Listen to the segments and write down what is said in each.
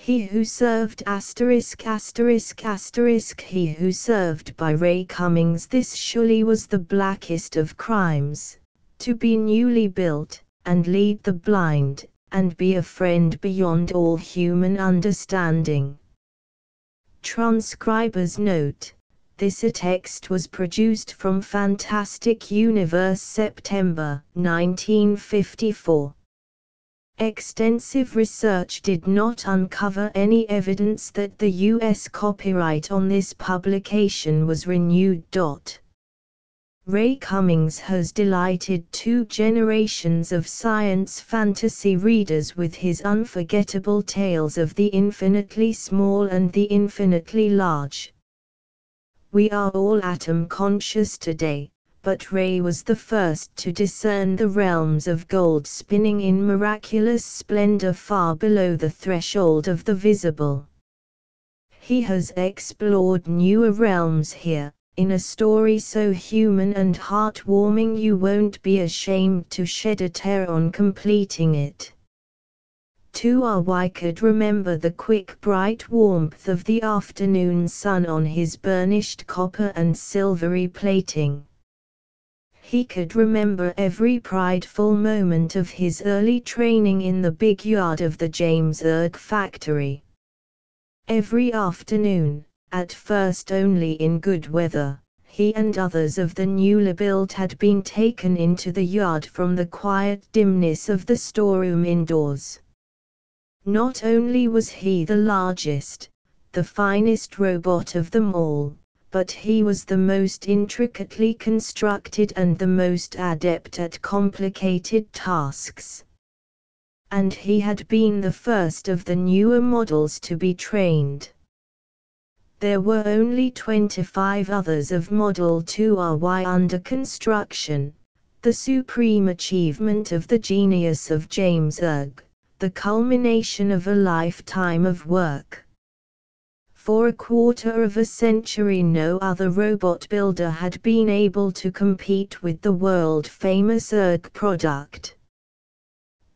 He Who Served *******, He Who Served by Ray Cummings. This surely was the blackest of crimes, to be newly built, and lead the blind, and be a friend beyond all human understanding. Transcriber's note: this text was produced from Fantastic Universe, September 1954. Extensive research did not uncover any evidence that the U.S. copyright on this publication was renewed. Ray Cummings has delighted two generations of science fantasy readers with his unforgettable tales of the infinitely small and the infinitely large. We are all atom conscious today, but Ray was the first to discern the realms of gold spinning in miraculous splendor far below the threshold of the visible. He has explored newer realms here, in a story so human and heartwarming you won't be ashamed to shed a tear on completing it. 2RY could remember the quick bright warmth of the afternoon sun on his burnished copper and silvery plating. He could remember every prideful moment of his early training in the big yard of the James Erg factory. Every afternoon, at first only in good weather, he and others of the newly built had been taken into the yard from the quiet dimness of the storeroom indoors. Not only was he the largest, the finest robot of them all, but he was the most intricately constructed and the most adept at complicated tasks. And he had been the first of the newer models to be trained. There were only 25 others of Model 2RY under construction, the supreme achievement of the genius of James Erg, the culmination of a lifetime of work. For a quarter of a century no other robot builder had been able to compete with the world-famous Erg product.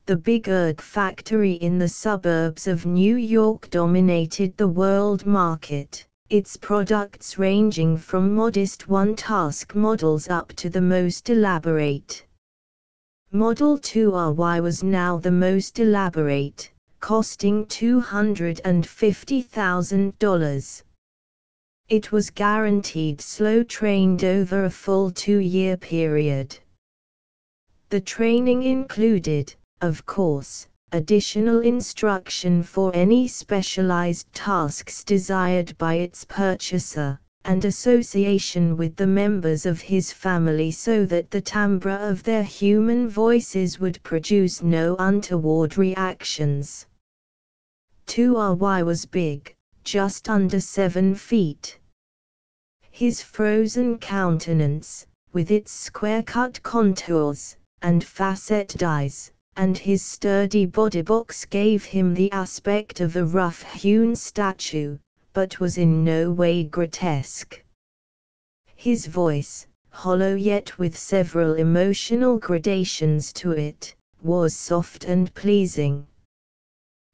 The big Erg factory in the suburbs of New York dominated the world market, its products ranging from modest one-task models up to the most elaborate. Model 2RY was now the most elaborate, costing $250,000. It was guaranteed slow-trained over a full 2-year period. The training included, of course, additional instruction for any specialized tasks desired by its purchaser, and association with the members of his family so that the timbre of their human voices would produce no untoward reactions. 2RY was big, just under 7 feet. His frozen countenance, with its square-cut contours, and facet eyes, and his sturdy bodybox gave him the aspect of a rough-hewn statue, but was in no way grotesque. His voice, hollow yet with several emotional gradations to it, was soft and pleasing.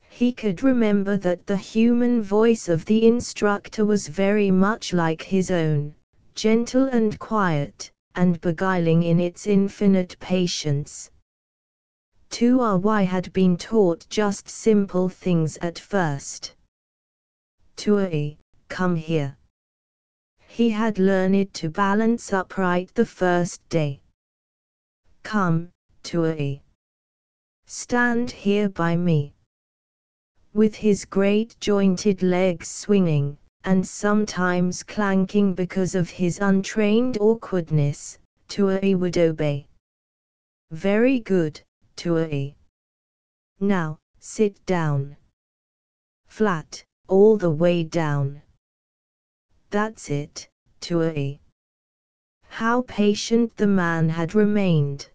He could remember that the human voice of the instructor was very much like his own, gentle and quiet, and beguiling in its infinite patience. 2RY had been taught just simple things at first. 2RY, come here. He had learned to balance upright the first day. Come, 2RY. Stand here by me. With his great jointed legs swinging, and sometimes clanking because of his untrained awkwardness, 2RY would obey. Very good, 2RY. Now, sit down. Flat, all the way down. That's it, 2RY. How patient the man had remained.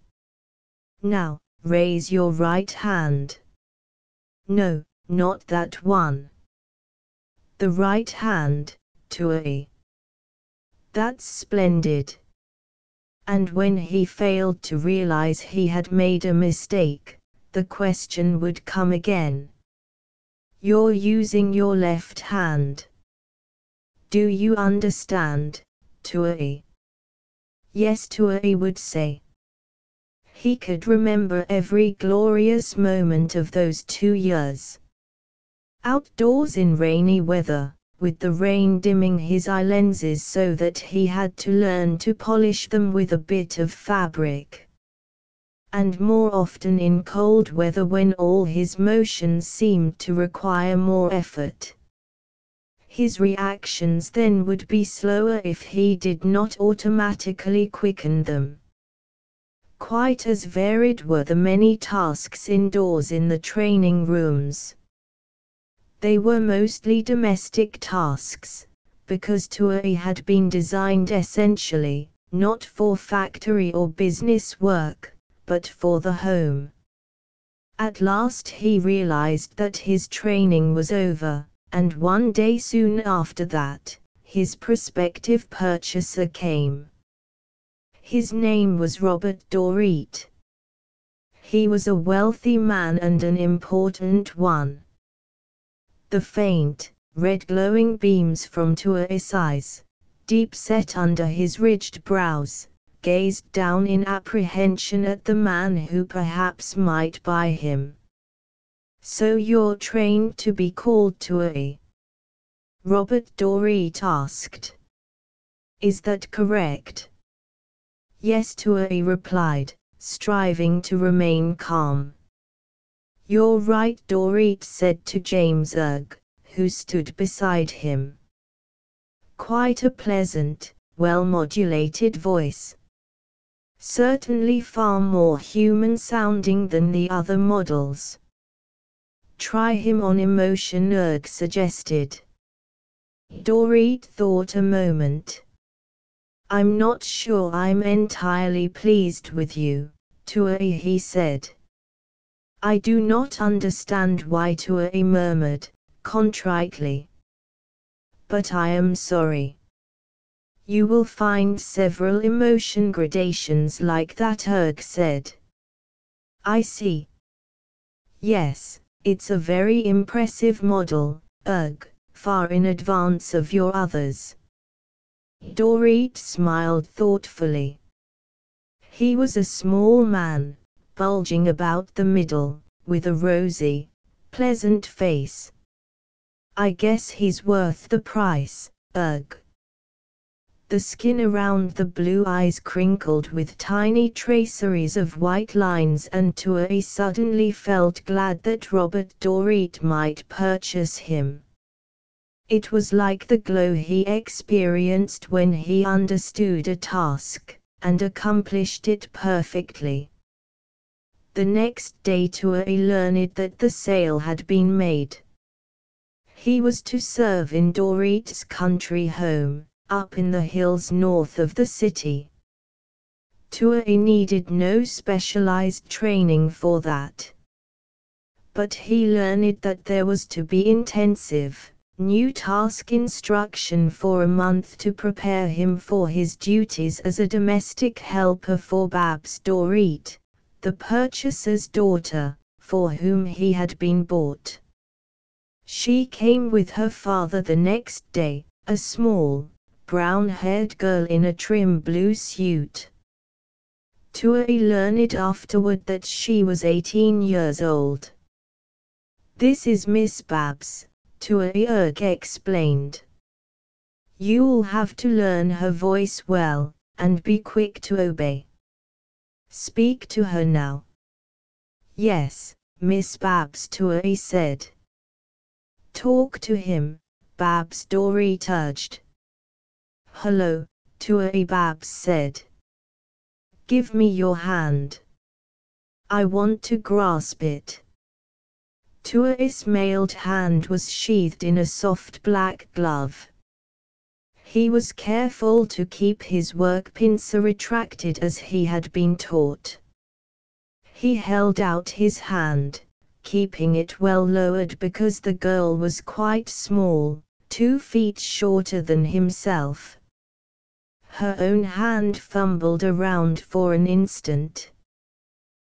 Now, raise your right hand. No, not that one. The right hand, 2RY. That's splendid. And when he failed to realize he had made a mistake, the question would come again. You're using your left hand. Do you understand, Tuohy? Yes, Tuohy would say. He could remember every glorious moment of those 2 years. Outdoors in rainy weather, with the rain dimming his eye lenses so that he had to learn to polish them with a bit of fabric. And more often in cold weather when all his motions seemed to require more effort. His reactions then would be slower if he did not automatically quicken them. Quite as varied were the many tasks indoors in the training rooms. They were mostly domestic tasks, because Tuohy had been designed essentially, not for factory or business work, but for the home. At last he realized that his training was over, and one day soon after that, his prospective purchaser came. His name was Robert Dorit. He was a wealthy man and an important one. The faint, red glowing beams from Tuohy's eyes, deep set under his ridged brows, gazed down in apprehension at the man who perhaps might buy him. So you're trained to be called Tuohy? Robert Dorit asked. Is that correct? Yes, Tuohy replied, striving to remain calm. You're right, Dorit said to James Ugg, who stood beside him. Quite a pleasant, well-modulated voice. Certainly far more human-sounding than the other models. Try him on emotion, Ugg suggested. Dorit thought a moment. I'm not sure I'm entirely pleased with you, Tuohy, he said. I do not understand why, Tuohy murmured, contritely. But I am sorry. You will find several emotion gradations like that, Ugg said. I see. Yes, it's a very impressive model, Ugg, far in advance of your others. Dorit smiled thoughtfully. He was a small man, bulging about the middle, with a rosy, pleasant face. I guess he's worth the price, Ugg. The skin around the blue eyes crinkled with tiny traceries of white lines, and Tuohy suddenly felt glad that Robert Dorit might purchase him. It was like the glow he experienced when he understood a task, and accomplished it perfectly. The next day Tuohy learned that the sale had been made. He was to serve in Dorit's country home, up in the hills north of the city. Tuohy needed no specialized training for that. But he learned that there was to be intensive, new task instruction for a month to prepare him for his duties as a domestic helper for Babs Dorit, the purchaser's daughter, for whom he had been bought. She came with her father the next day, a small, brown-haired girl in a trim blue suit. Tuohy learned afterward that she was 18 years old. This is Miss Babs, Tuohy explained. You'll have to learn her voice well, and be quick to obey. Speak to her now. Yes, Miss Babs, Tuohy said. Talk to him, Babs Dorit urged. Hello, Tuohy, Babs said. Give me your hand. I want to grasp it. Tuohy's mailed hand was sheathed in a soft black glove. He was careful to keep his work pincer retracted as he had been taught. He held out his hand, keeping it well lowered because the girl was quite small, 2 feet shorter than himself. Her own hand fumbled around for an instant.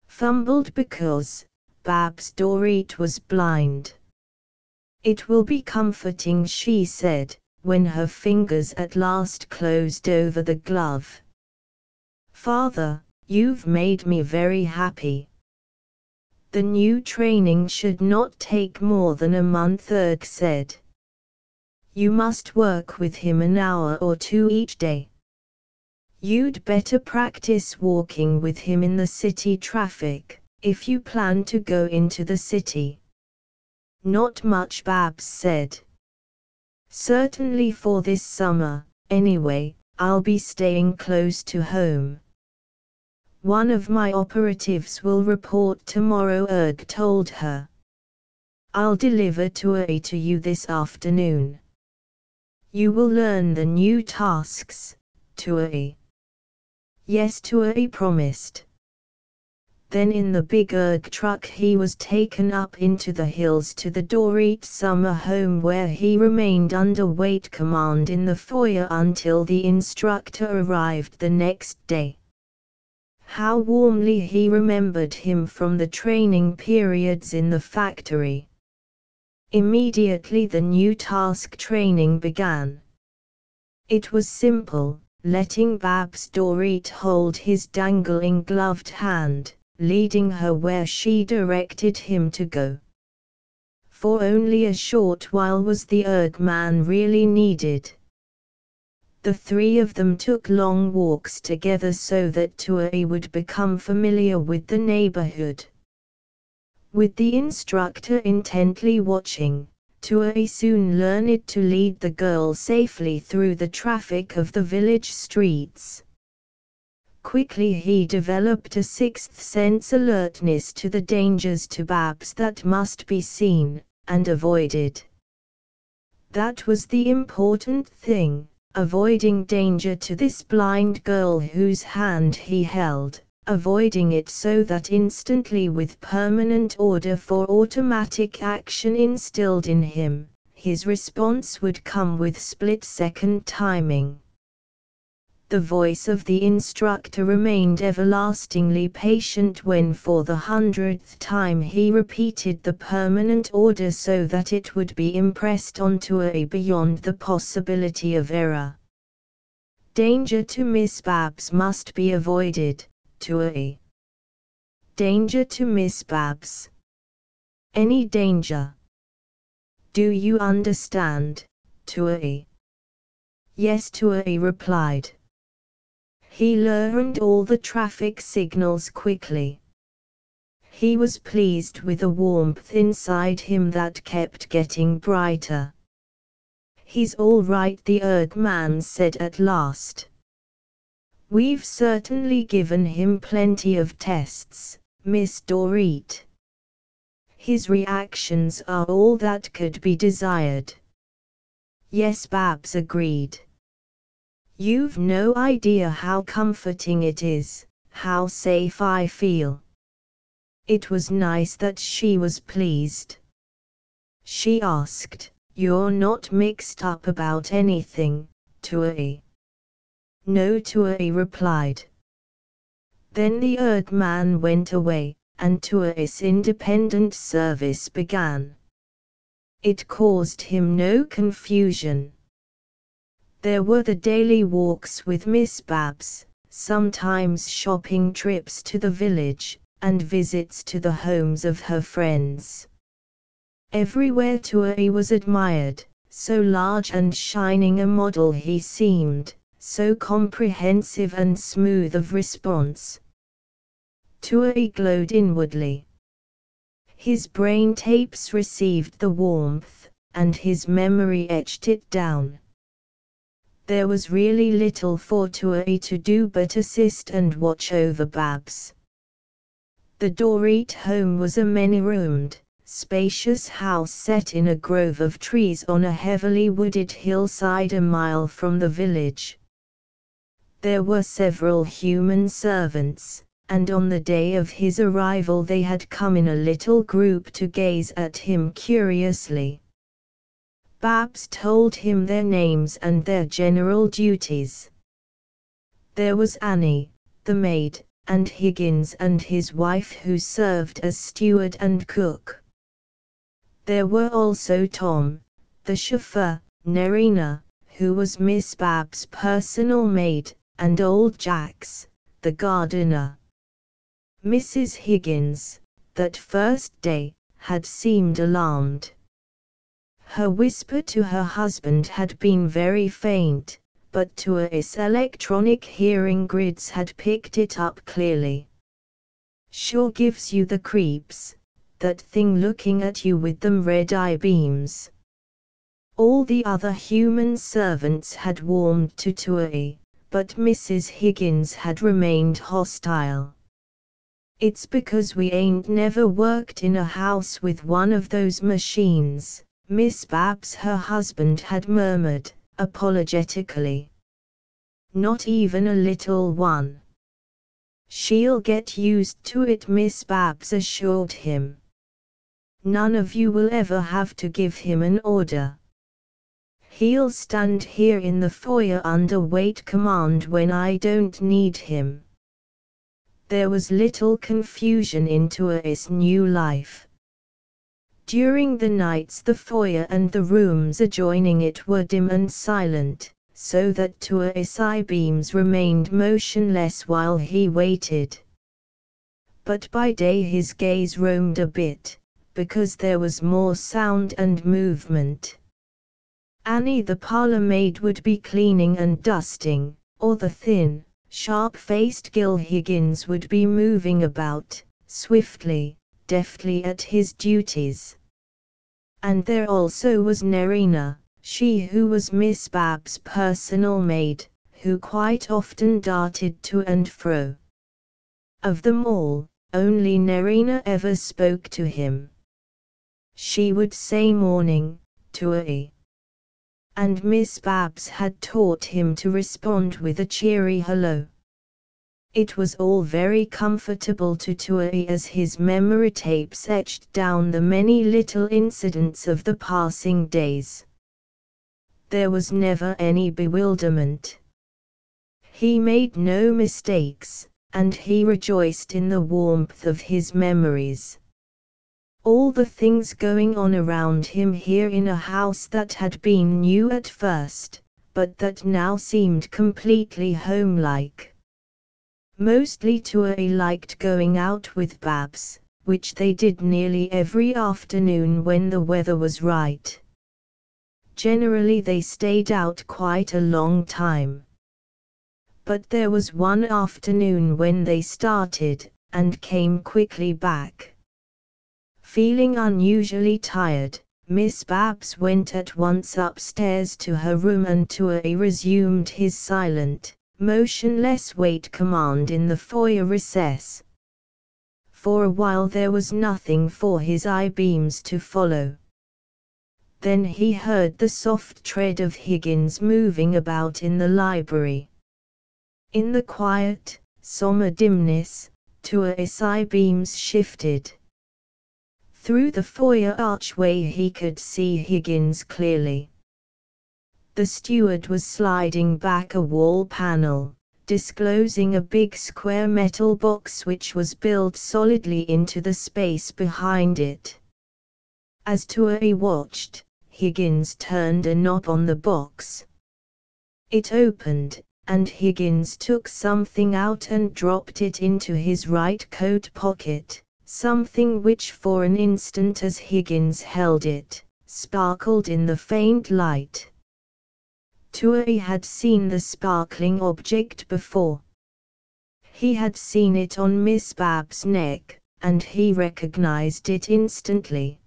Fumbled because Babs Dorit was blind. "It will be comforting," she said, when her fingers at last closed over the glove. "Father, you've made me very happy." "The new training should not take more than a month," Erg said. "You must work with him an hour or two each day. You'd better practice walking with him in the city traffic, if you plan to go into the city." "Not much," Babs said. "Certainly for this summer, anyway. I'll be staying close to home." "One of my operatives will report tomorrow," Erg told her. "I'll deliver Tuai to you this afternoon. You will learn the new tasks, Tuai." "Yes," Tuai promised. Then in the big Erg truck he was taken up into the hills to the Dorit summer home, where he remained under weight command in the foyer until the instructor arrived the next day. How warmly he remembered him from the training periods in the factory. Immediately the new task training began. It was simple, letting Babs Dorit hold his dangling gloved hand, leading her where she directed him to go. For only a short while was the Erg man really needed. The three of them took long walks together so that Tuai would become familiar with the neighborhood. With the instructor intently watching, Tuai soon learned to lead the girl safely through the traffic of the village streets. Quickly he developed a sixth sense alertness to the dangers to Babs that must be seen and avoided. That was the important thing, avoiding danger to this blind girl whose hand he held, avoiding it so that instantly, with permanent order for automatic action instilled in him, his response would come with split-second timing. The voice of the instructor remained everlastingly patient when for the 100th time he repeated the permanent order so that it would be impressed onto a beyond the possibility of error. Danger to Miss Babs must be avoided, Tuai. Danger to Miss Babs. Any danger. Do you understand, Tuai? Yes, Tuai replied. He learned all the traffic signals quickly. He was pleased with the warmth inside him that kept getting brighter. "He's all right," the Erg man said at last. "We've certainly given him plenty of tests, Miss Dorit. His reactions are all that could be desired." "Yes," Babs agreed. "You've no idea how comforting it is, how safe I feel." It was nice that she was pleased. She asked, "You're not mixed up about anything, Tuai?" "No," Tuai replied. Then the Erg man went away, and Tuai's independent service began. It caused him no confusion. There were the daily walks with Miss Babs, sometimes shopping trips to the village, and visits to the homes of her friends. Everywhere Tuai was admired, so large and shining a model he seemed, so comprehensive and smooth of response. Tuai glowed inwardly. His brain tapes received the warmth, and his memory etched it down. There was really little for Tuai to do but assist and watch over Babs. The Dorit home was a many-roomed, spacious house set in a grove of trees on a heavily wooded hillside a mile from the village. There were several human servants, and on the day of his arrival they had come in a little group to gaze at him curiously. Babs told him their names and their general duties. There was Annie, the maid, and Higgins and his wife who served as steward and cook. There were also Tom, the chauffeur, Nerina, who was Miss Babs' personal maid, and old Jax, the gardener. Mrs. Higgins, that first day, had seemed alarmed. Her whisper to her husband had been very faint, but Tua's electronic hearing grids had picked it up clearly. "Sure gives you the creeps, that thing looking at you with them red eye beams." All the other human servants had warmed to Tua, but Mrs. Higgins had remained hostile. "It's because we ain't never worked in a house with one of those machines," Miss Babs her husband had murmured, apologetically. "Not even a little one." "She'll get used to it," Miss Babs assured him. "None of you will ever have to give him an order. He'll stand here in the foyer under wait command when I don't need him." There was little confusion in Tua's new life. During the nights the foyer and the rooms adjoining it were dim and silent, so that Tua's eye-beams remained motionless while he waited. But by day his gaze roamed a bit, because there was more sound and movement. Annie the parlour maid would be cleaning and dusting, or the thin, sharp-faced Gil Higgins would be moving about, swiftly, deftly at his duties. And there also was Nerina, she who was Miss Babs' personal maid, who quite often darted to and fro. Of them all, only Nerina ever spoke to him. She would say morning, Tua. And Miss Babs had taught him to respond with a cheery hello. It was all very comfortable to Tua as his memory tapes etched down the many little incidents of the passing days. There was never any bewilderment. He made no mistakes, and he rejoiced in the warmth of his memories. All the things going on around him here in a house that had been new at first, but that now seemed completely homelike. Mostly Tua liked going out with Babs, which they did nearly every afternoon when the weather was right. Generally they stayed out quite a long time. But there was one afternoon when they started, and came quickly back. Feeling unusually tired, Miss Babs went at once upstairs to her room and Tua resumed his silent, motionless wait command in the foyer recess. For a while there was nothing for his eye-beams to follow. Then he heard the soft tread of Higgins moving about in the library. In the quiet, somber dimness, Tua's eye-beams shifted. Through the foyer archway he could see Higgins clearly. The steward was sliding back a wall panel, disclosing a big square metal box which was built solidly into the space behind it. As Tua watched, Higgins turned a knob on the box. It opened, and Higgins took something out and dropped it into his right coat pocket. Something which for an instant as Higgins held it, sparkled in the faint light. Tua had seen the sparkling object before. He had seen it on Miss Babs' neck, and he recognized it instantly.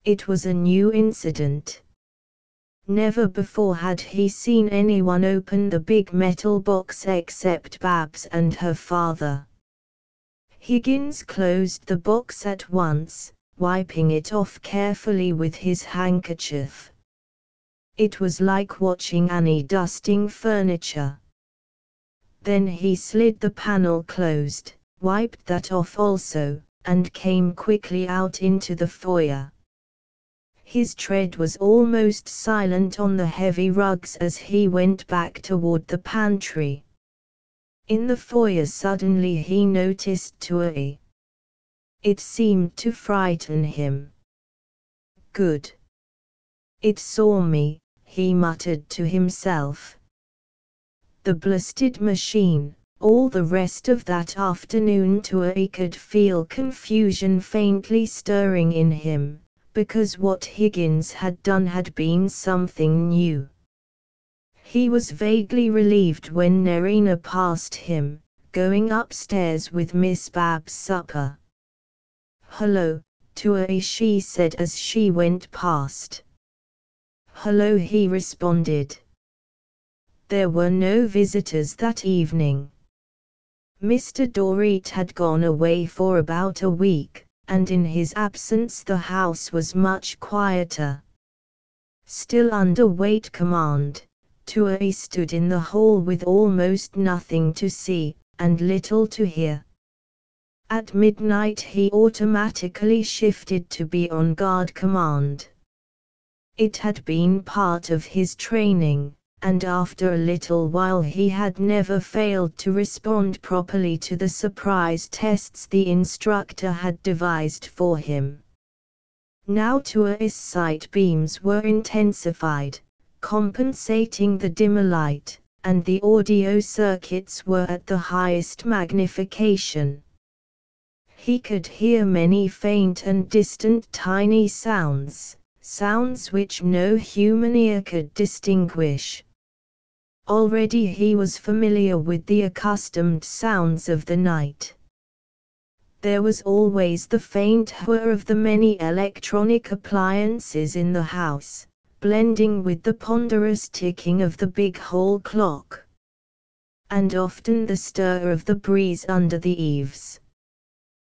It was a new incident. Never before had he seen anyone open the big metal box except Babs and her father. Higgins closed the box at once, wiping it off carefully with his handkerchief. It was like watching Annie dusting furniture. Then he slid the panel closed, wiped that off also, and came quickly out into the foyer. His tread was almost silent on the heavy rugs as he went back toward the pantry. In the foyer suddenly he noticed Tua. It seemed to frighten him. good. It saw me, he muttered to himself. The blasted machine. All the rest of that afternoon he could feel confusion faintly stirring in him, because what Higgins had done had been something new. He was vaguely relieved when Nerina passed him, going upstairs with Miss Bab's supper. "Hello, Tui," she said as she went past. "Hello," he responded. There were no visitors that evening. Mr. Dorit had gone away for about a week, and in his absence the house was much quieter. Still under weight command, Tui stood in the hall with almost nothing to see, and little to hear. At midnight he automatically shifted to be on guard command. It had been part of his training, and after a little while he had never failed to respond properly to the surprise tests the instructor had devised for him. Now Tui's sight beams were intensified, compensating the dimmer light, and the audio circuits were at the highest magnification. He could hear many faint and distant tiny sounds, sounds which no human ear could distinguish. Already he was familiar with the accustomed sounds of the night. There was always the faint whir of the many electronic appliances in the house, blending with the ponderous ticking of the big hall clock. And often the stir of the breeze under the eaves.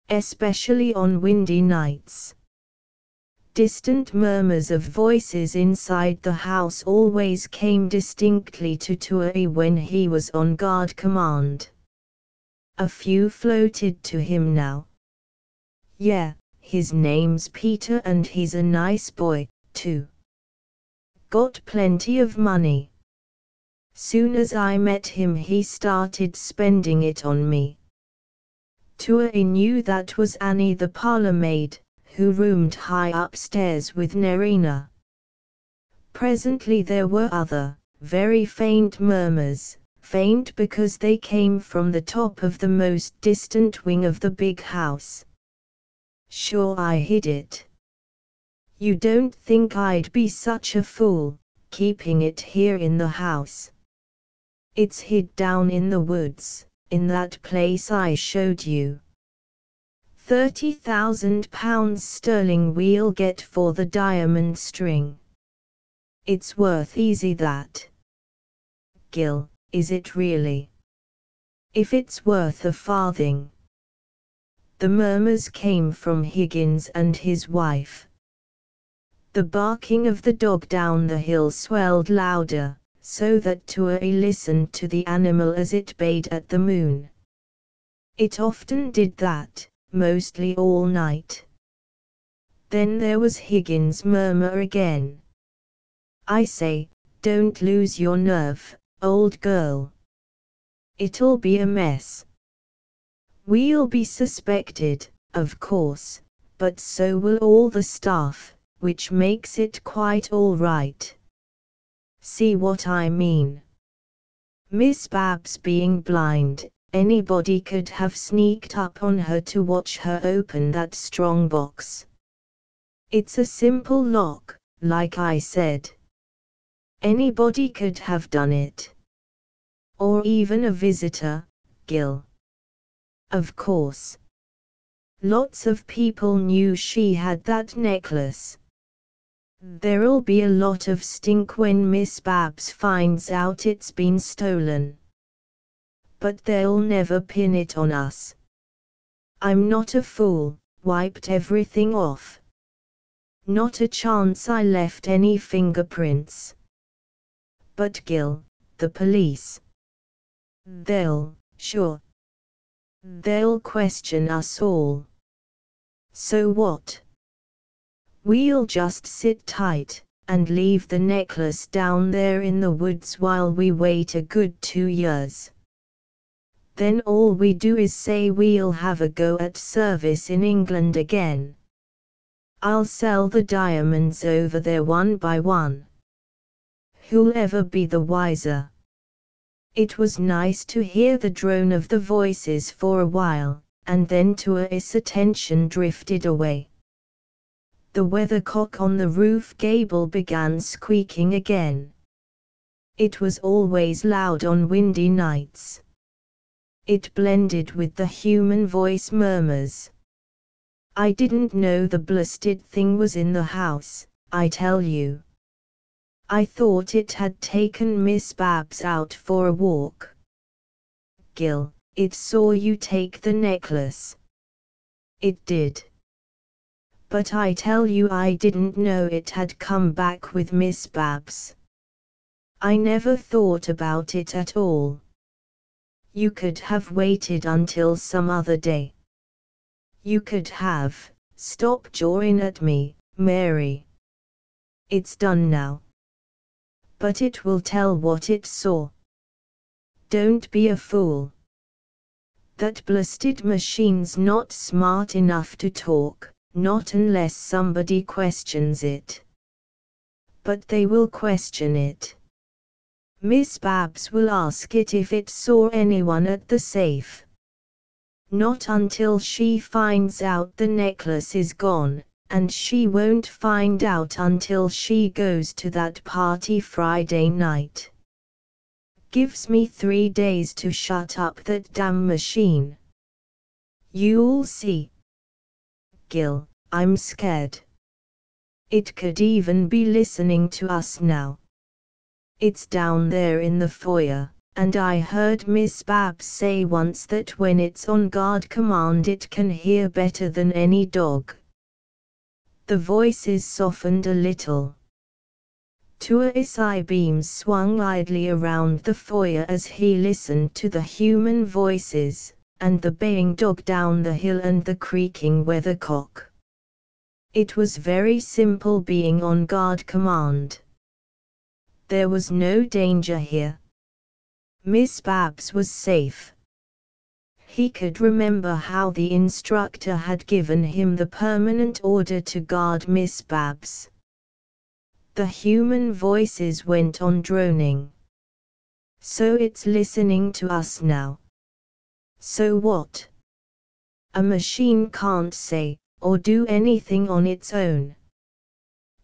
Especially on windy nights. Distant murmurs of voices inside the house always came distinctly to Tui when he was on guard command. A few floated to him now. "Yeah, his name's Peter and he's a nice boy, too. Got plenty of money. Soon as I met him he started spending it on me." Tui knew that was Annie the parlour maid, who roomed high upstairs with Nerina. Presently there were other, very faint murmurs, faint because they came from the top of the most distant wing of the big house. "Sure I hid it. You don't think I'd be such a fool, keeping it here in the house? It's hid down in the woods, in that place I showed you. £30,000 we'll get for the diamond string. It's worth easy that." "Gil, is it really? If it's worth a farthing." The murmurs came from Higgins and his wife. The barking of the dog down the hill swelled louder, so that Tui listened to the animal as it bayed at the moon. It often did that, mostly all night. Then there was Higgins' murmur again. "I say, don't lose your nerve, old girl. It'll be a mess. We'll be suspected, of course, but so will all the staff, which makes it quite all right. See what I mean? Miss Babs being blind, anybody could have sneaked up on her to watch her open that strong box. It's a simple lock, like I said. Anybody could have done it. Or even a visitor, Gil. Of course. Lots of people knew she had that necklace. There'll be a lot of stink when Miss Babs finds out it's been stolen. But they'll never pin it on us. I'm not a fool, wiped everything off. Not a chance I left any fingerprints. But Gil, the police. Sure. They'll question us all. So what? We'll just sit tight, and leave the necklace down there in the woods while we wait a good 2 years. Then all we do is say we'll have a go at service in England again. I'll sell the diamonds over there one by one. Who'll ever be the wiser? It was nice to hear the drone of the voices for a while, and then Tua's attention drifted away. The weathercock on the roof gable began squeaking again. It was always loud on windy nights. It blended with the human voice murmurs. I didn't know the blasted thing was in the house, I tell you. I thought it had taken Miss Babs out for a walk. Gil, it saw you take the necklace. It did. But I tell you I didn't know it had come back with Miss Babs. I never thought about it at all. You could have waited until some other day. You could have. Stop jawing at me, Mary. It's done now. But it will tell what it saw. Don't be a fool. That blasted machine's not smart enough to talk, not unless somebody questions it. But they will question it. Miss Babs will ask it if it saw anyone at the safe. Not until she finds out the necklace is gone, and she won't find out until she goes to that party Friday night. Gives me 3 days to shut up that damn machine. You'll see. Gil, I'm scared. It could even be listening to us now. It's down there in the foyer, and I heard Miss Babs say once that when it's on guard command it can hear better than any dog. The voices softened a little. Tua's eye-beams swung idly around the foyer as he listened to the human voices, and the baying dog down the hill and the creaking weathercock. It was very simple being on guard command. There was no danger here. Miss Babs was safe. He could remember how the instructor had given him the permanent order to guard Miss Babs. The human voices went on droning. So it's listening to us now. So what? A machine can't say, or do anything on its own.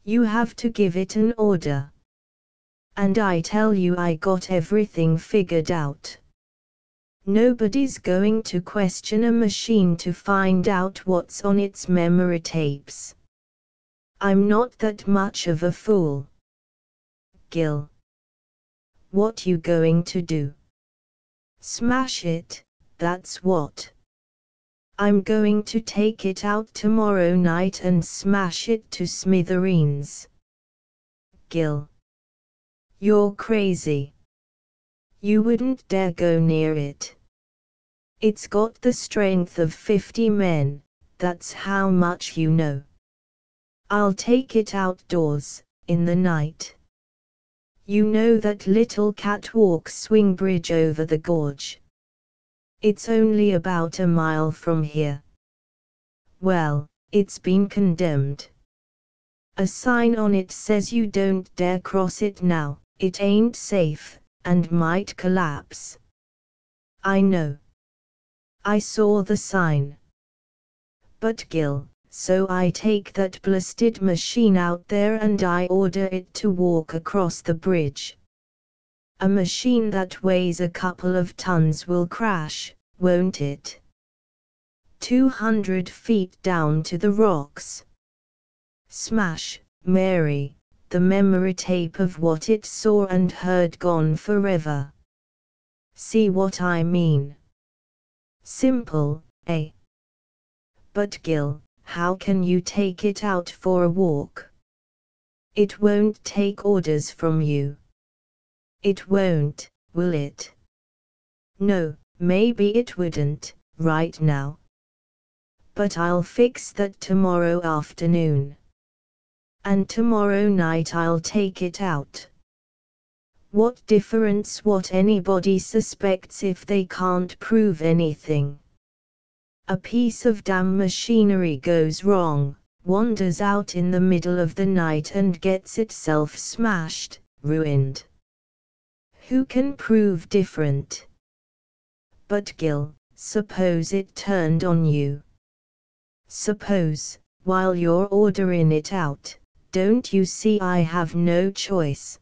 You have to give it an order. And I tell you I got everything figured out. Nobody's going to question a machine to find out what's on its memory tapes. I'm not that much of a fool. Gil. What you going to do? Smash it, that's what. I'm going to take it out tomorrow night and smash it to smithereens. Gil. You're crazy. You wouldn't dare go near it. It's got the strength of 50 men, that's how much you know. I'll take it outdoors, in the night. You know that little catwalk swing bridge over the gorge? It's only about a mile from here. Well, it's been condemned. A sign on it says you don't dare cross it now. It ain't safe, and might collapse. I know. I saw the sign. But Gil, so I take that blasted machine out there and I order it to walk across the bridge. A machine that weighs a couple of tons will crash, won't it? 200 feet down to the rocks. Smash, Mary. The memory tape of what it saw and heard gone forever. See what I mean? Simple, eh? But Gil, how can you take it out for a walk? It won't take orders from you. It won't, will it? No, maybe it wouldn't, right now. But I'll fix that tomorrow afternoon. And tomorrow night I'll take it out. What difference what anybody suspects if they can't prove anything? A piece of damn machinery goes wrong, wanders out in the middle of the night and gets itself smashed, ruined. Who can prove different? But Gil, suppose it turned on you. Suppose, while you're ordering it out, don't you see I have no choice?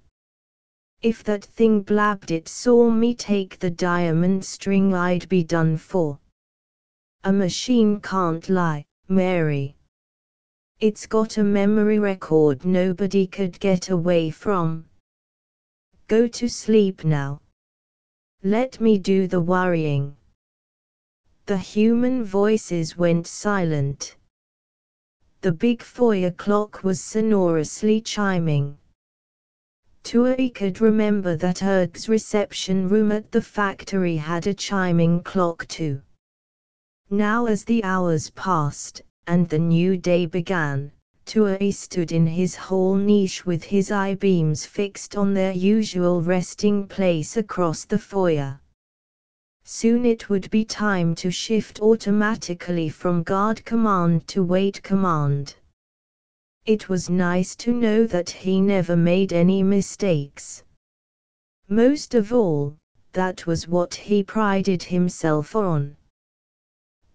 If that thing blabbed it saw me take the diamond string, I'd be done for. A machine can't lie, Mary. It's got a memory record nobody could get away from. Go to sleep now. Let me do the worrying. The human voices went silent. The big foyer clock was sonorously chiming. Tui could remember that Erg's reception room at the factory had a chiming clock too. Now as the hours passed, and the new day began, Tui stood in his hall niche with his eye-beams fixed on their usual resting place across the foyer. Soon it would be time to shift automatically from guard command to wait command. It was nice to know that he never made any mistakes. Most of all, that was what he prided himself on.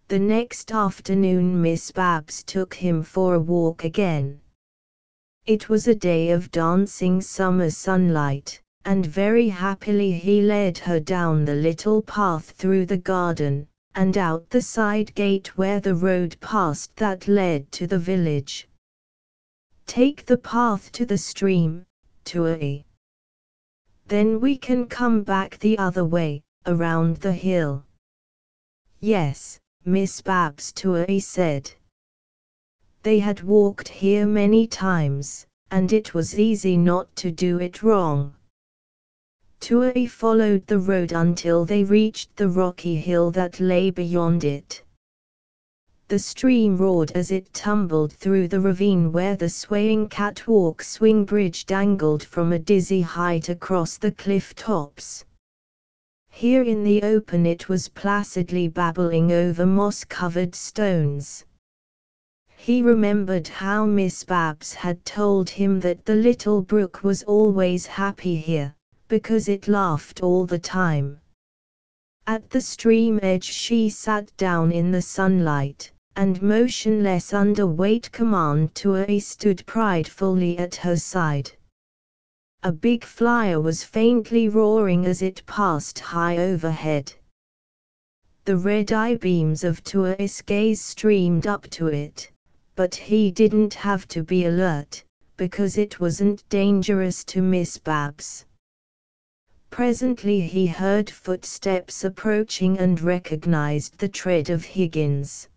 The next afternoon Miss Babs took him for a walk again. It was a day of dancing summer sunlight, and very happily he led her down the little path through the garden, and out the side gate where the road passed that led to the village. Take the path to the stream, Tui. Then we can come back the other way, around the hill. Yes, Miss Babs, Tui said. They had walked here many times, and it was easy not to do it wrong. Tui followed the road until they reached the rocky hill that lay beyond it. The stream roared as it tumbled through the ravine where the swaying catwalk swing bridge dangled from a dizzy height across the cliff tops. Here in the open it was placidly babbling over moss-covered stones. He remembered how Miss Babs had told him that the little brook was always happy here, because it laughed all the time. At the stream edge she sat down in the sunlight, and motionless under weight command Tui stood pridefully at her side. A big flyer was faintly roaring as it passed high overhead. The red eye beams of Tui's gaze streamed up to it, but he didn't have to be alert, because it wasn't dangerous to Miss Babs. Presently he heard footsteps approaching and recognized the tread of Higgins.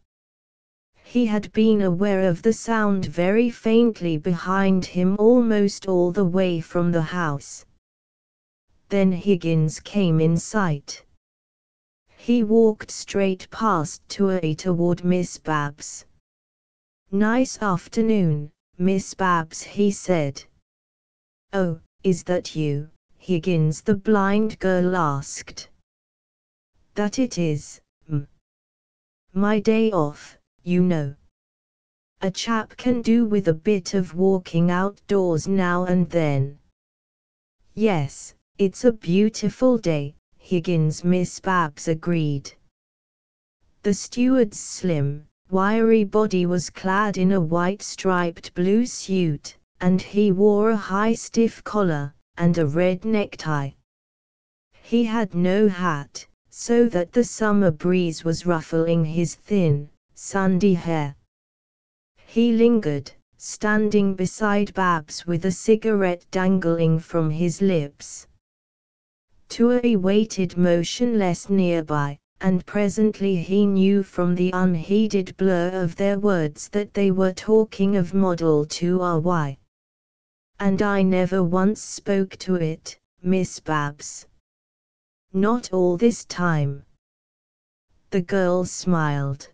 He had been aware of the sound very faintly behind him almost all the way from the house. Then Higgins came in sight. He walked straight past Tui toward Miss Babs. "Nice afternoon, Miss Babs," he said. "Oh, is that you, Higgins?" the blind girl asked. "That it is, My day off, you know. A chap can do with a bit of walking outdoors now and then." "Yes, it's a beautiful day, Higgins," Miss Babs agreed. The steward's slim, wiry body was clad in a white striped blue suit, and he wore a high stiff collar and a red necktie. He had no hat, so that the summer breeze was ruffling his thin, sandy hair. He lingered, standing beside Babs with a cigarette dangling from his lips. Tui waited motionless nearby, and presently he knew from the unheeded blur of their words that they were talking of Model 2RY. "And I never once spoke to it, Miss Babs." "Not all this time." The girl smiled.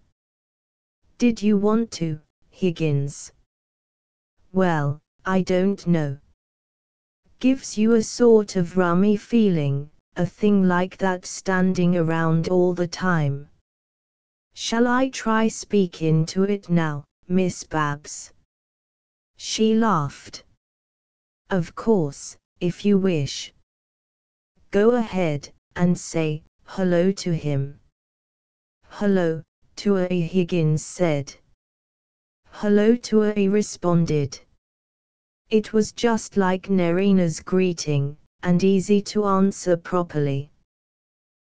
"Did you want to, Higgins?" "Well, I don't know. Gives you a sort of rummy feeling, a thing like that standing around all the time." "Shall I try speak into it now, Miss Babs." She laughed. "Of course, if you wish. Go ahead, and say hello to him." "Hello," Tuohy Higgins said. "Hello," Tuohy responded. It was just like Nerina's greeting, and easy to answer properly.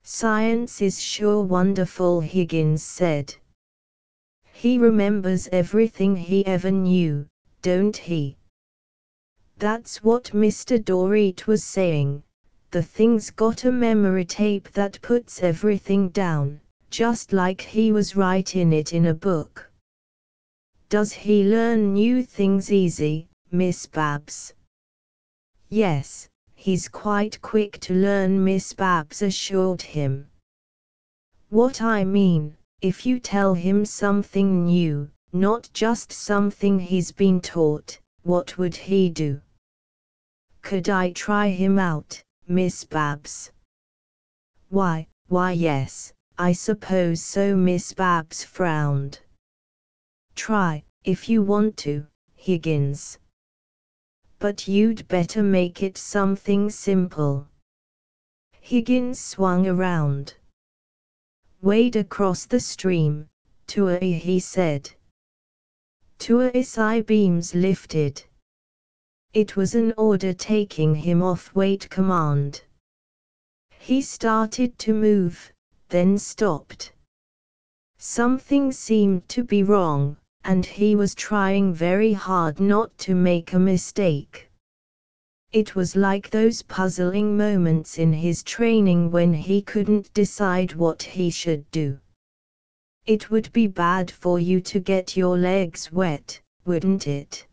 "Science is sure wonderful," Higgins said. "He remembers everything he ever knew, don't he?" "That's what Mr. Dorit was saying. The thing's got a memory tape that puts everything down, just like he was writing it in a book." "Does he learn new things easy, Miss Babs?" "Yes, he's quite quick to learn," Miss Babs assured him. "What I mean, if you tell him something new, not just something he's been taught, what would he do?" "Could I try him out, Miss Babs?" Why yes, I suppose so." Miss Babs frowned. "Try, if you want to, Higgins. But you'd better make it something simple." Higgins swung around. "Wade across the stream, Tuohy," he said. Tuohy's eye-beams lifted. It was an order taking him off weight command. He started to move, then stopped. Something seemed to be wrong, and he was trying very hard not to make a mistake. It was like those puzzling moments in his training when he couldn't decide what he should do. "It would be bad for you to get your legs wet, wouldn't it?"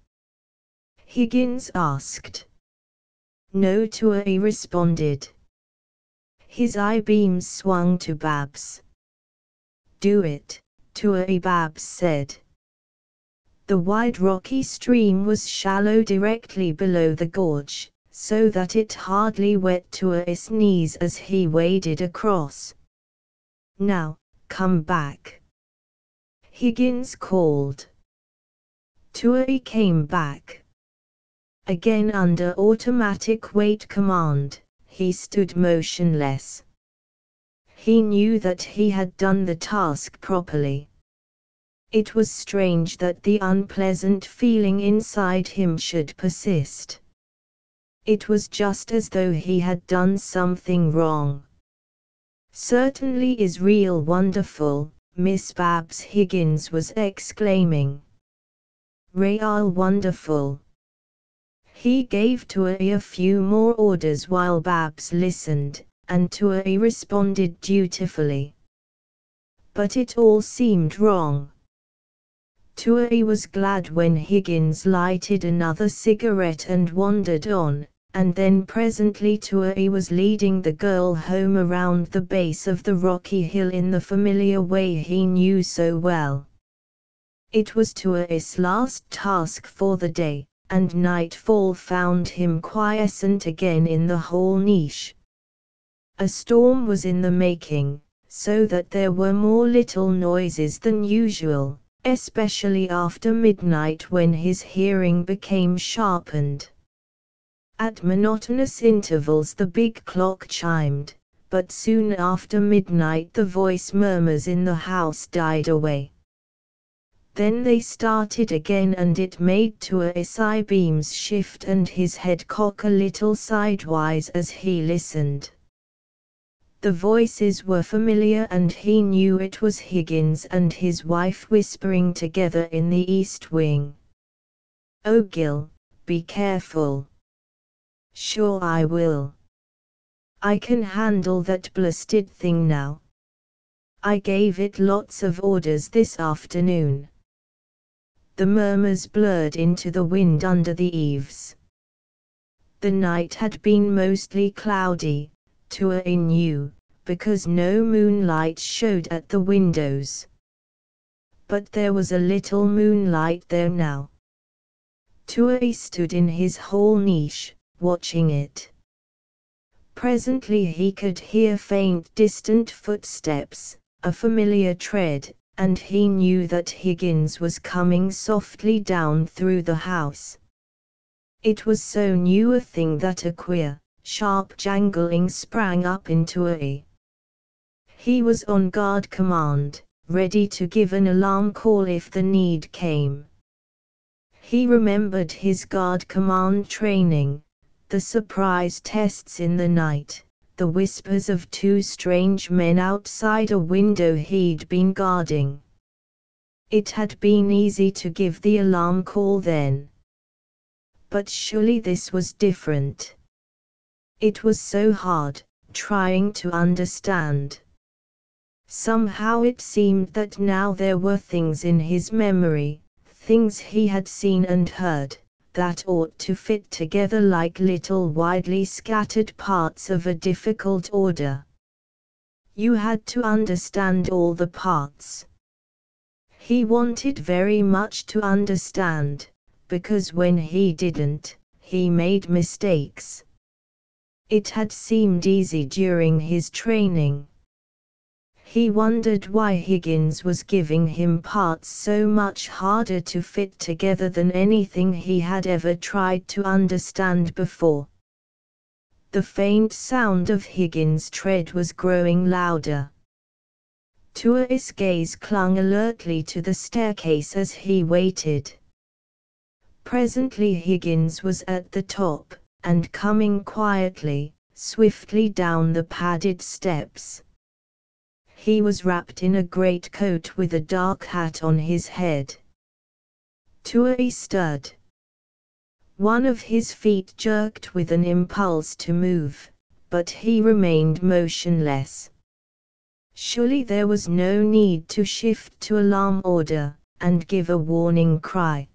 Higgins asked. "No," Tuohy responded. His eye-beams swung to Babs. "Do it," Tuohy. Babs said. The wide rocky stream was shallow directly below the gorge, so that it hardly wet Tuohy's knees as he waded across. "Now, come back," Higgins called. Tuohy came back. Again under automatic weight command, he stood motionless. He knew that he had done the task properly. It was strange that the unpleasant feeling inside him should persist. It was just as though he had done something wrong. "Certainly is real wonderful," Miss Babs Higgins was exclaiming. "Real wonderful." He gave Tuohy a few more orders while Babs listened, and Tuohy responded dutifully. But it all seemed wrong. Tuohy was glad when Higgins lighted another cigarette and wandered on, and then presently Tuohy was leading the girl home around the base of the rocky hill in the familiar way he knew so well. It was Tuohy's last task for the day, and nightfall found him quiescent again in the hole niche. A storm was in the making, so that there were more little noises than usual, especially after midnight when his hearing became sharpened. At monotonous intervals the big clock chimed, but soon after midnight the voice murmurs in the house died away. Then they started again, and it made Tuohy's eye-beams shift and his head cock a little sidewise as he listened. The voices were familiar, and he knew it was Higgins and his wife whispering together in the east wing. "Oh Gil, be careful." "Sure I will. I can handle that blasted thing now. I gave it lots of orders this afternoon." The murmurs blurred into the wind under the eaves. The night had been mostly cloudy, Tuohy knew, because no moonlight showed at the windows. But there was a little moonlight there now. Tuohy stood in his hole niche, watching it. Presently he could hear faint distant footsteps, a familiar tread, and he knew that Higgins was coming softly down through the house. It was so new a thing that a queer, sharp jangling sprang up into a. He was on guard command, ready to give an alarm call if the need came. He remembered his guard command training, the surprise tests in the night, the whispers of two strange men outside a window he'd been guarding. It had been easy to give the alarm call then. But surely this was different. It was so hard, trying to understand. Somehow it seemed that now there were things in his memory, things he had seen and heard, that ought to fit together like little widely scattered parts of a difficult order. You had to understand all the parts. He wanted very much to understand, because when he didn't, he made mistakes. It had seemed easy during his training. He wondered why Higgins was giving him parts so much harder to fit together than anything he had ever tried to understand before. The faint sound of Higgins' tread was growing louder. Tua's gaze clung alertly to the staircase as he waited. Presently Higgins was at the top, and coming quietly, swiftly down the padded steps. He was wrapped in a great coat with a dark hat on his head. Tua stirred. One of his feet jerked with an impulse to move, but he remained motionless. Surely there was no need to shift to alarm order, and give a warning cry.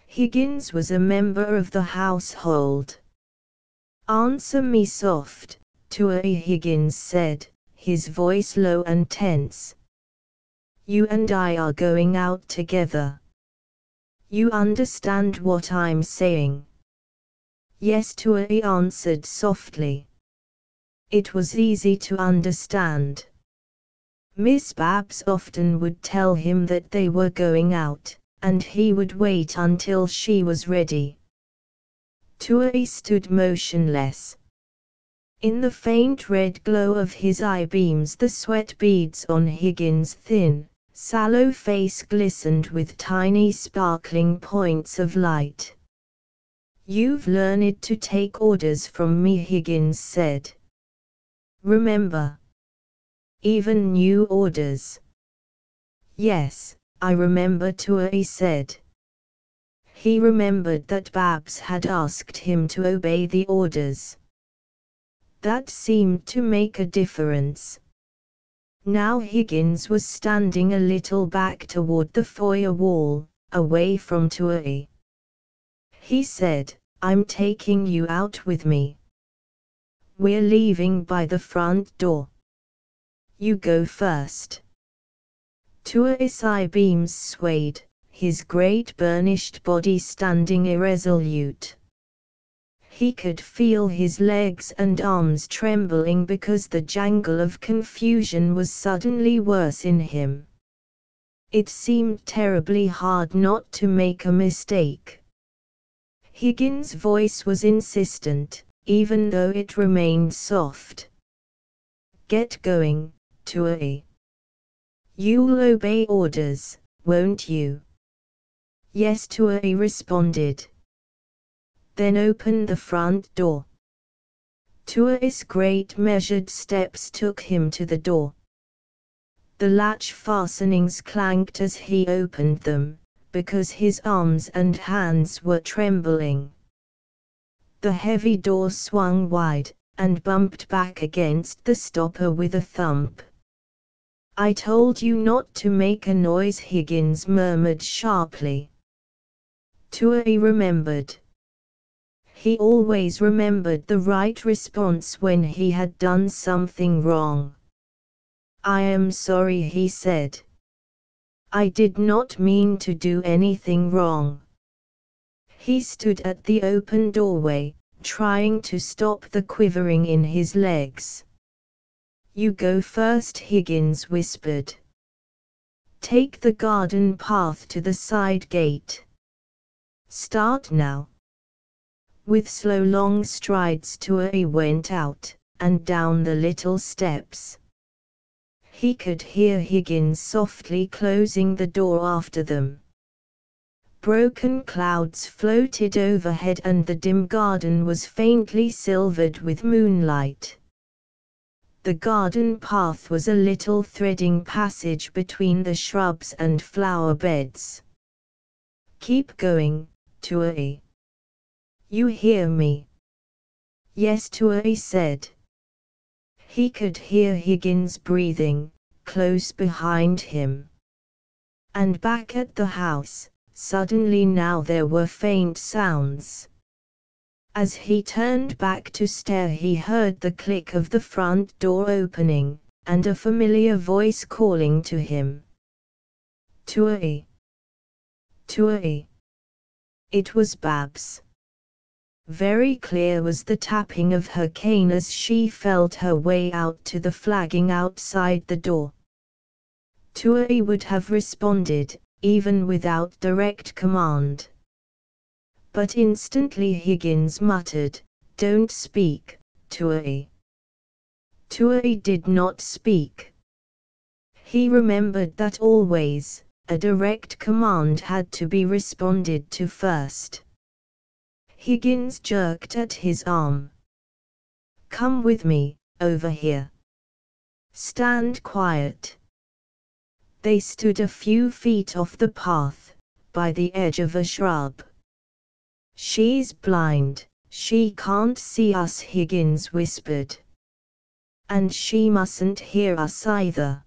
Higgins was a member of the household. "Answer me soft," Tua Higgins said, his voice low and tense. "You and I are going out together. You understand what I'm saying?" "Yes," Tua answered softly. It was easy to understand. Miss Babs often would tell him that they were going out, and he would wait until she was ready. Tua stood motionless. In the faint red glow of his eye beams the sweat beads on Higgins' thin, sallow face glistened with tiny sparkling points of light. "You've learned to take orders from me," Higgins said. "Remember? Even new orders?" "Yes, I remember," Tua said. He remembered that Babs had asked him to obey the orders. That seemed to make a difference. Now Higgins was standing a little back toward the foyer wall, away from Tua. He said, "I'm taking you out with me. We're leaving by the front door. You go first." Tua's eye beams swayed, his great burnished body standing irresolute. He could feel his legs and arms trembling because the jangle of confusion was suddenly worse in him. It seemed terribly hard not to make a mistake. Higgins' voice was insistent, even though it remained soft. "Get going, Tua. You'll obey orders, won't you?" "Yes," Tua responded. "Then open the front door." Tua's great measured steps took him to the door. The latch fastenings clanked as he opened them, because his arms and hands were trembling. The heavy door swung wide, and bumped back against the stopper with a thump. "I told you not to make a noise," Higgins murmured sharply. Tua remembered. He always remembered the right response when he had done something wrong. "I am sorry," he said. "I did not mean to do anything wrong." He stood at the open doorway, trying to stop the quivering in his legs. "You go first," Higgins whispered. Take the garden path to the side gate. Start now. With slow long strides Tuohy went out, and down the little steps. He could hear Higgins softly closing the door after them. Broken clouds floated overhead and the dim garden was faintly silvered with moonlight. The garden path was a little threading passage between the shrubs and flower beds. Keep going, Tuohy. You hear me? Yes, Tuohy said. He could hear Higgins breathing, close behind him. And back at the house, suddenly now there were faint sounds. As he turned back to stare he heard the click of the front door opening, and a familiar voice calling to him. Tuohy. Tuohy. It was Babs. Very clear was the tapping of her cane as she felt her way out to the flagging outside the door. Tuohy would have responded, even without direct command. But instantly Higgins muttered, "Don't speak, Tuohy." Tuohy did not speak. He remembered that always, a direct command had to be responded to first. Higgins jerked at his arm. "Come with me, over here. Stand quiet." They stood a few feet off the path, by the edge of a shrub. "She's blind, she can't see us," Higgins whispered. "And she mustn't hear us either.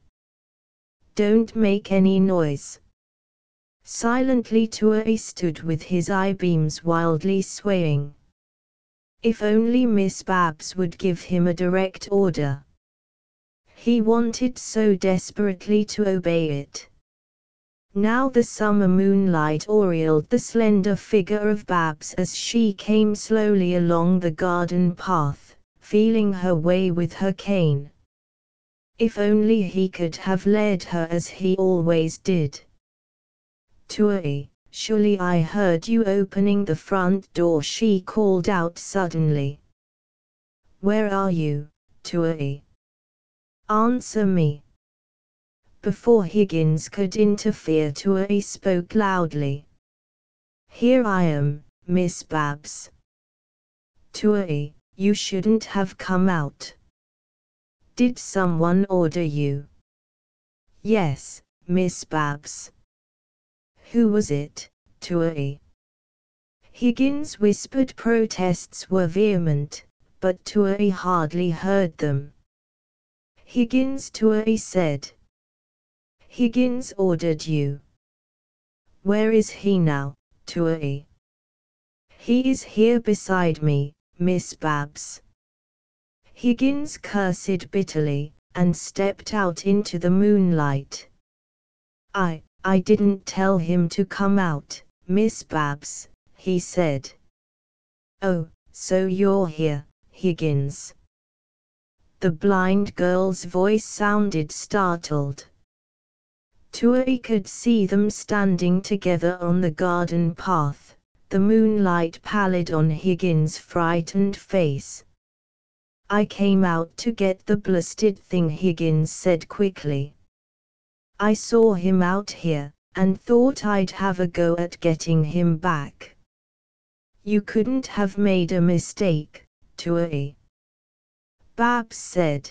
Don't make any noise." Silently Tuohy stood with his eye-beams wildly swaying. If only Miss Babs would give him a direct order. He wanted so desperately to obey it. Now the summer moonlight aureoled the slender figure of Babs as she came slowly along the garden path, feeling her way with her cane. If only he could have led her as he always did. "Tuohy, surely I heard you opening the front door," she called out suddenly. "Where are you, Tuohy? Answer me." Before Higgins could interfere, Tuohy spoke loudly. "Here I am, Miss Babs." "Tuohy, you shouldn't have come out." "Did someone order you?" "Yes, Miss Babs." "Who was it, Tuohy?" Higgins whispered. Protests were vehement, but Tuohy hardly heard them. "Higgins," Tuohy said. "Higgins ordered you." "Where is he now, Tuohy?" "He is here beside me, Miss Babs." Higgins cursed bitterly, and stepped out into the moonlight. I didn't tell him to come out, Miss Babs," he said. "Oh, so you're here, Higgins." The blind girl's voice sounded startled. Tuohy could see them standing together on the garden path, the moonlight pallid on Higgins' frightened face. "I came out to get the blasted thing," Higgins said quickly. "I saw him out here, and thought I'd have a go at getting him back." "You couldn't have made a mistake, Tuohy," Babs said.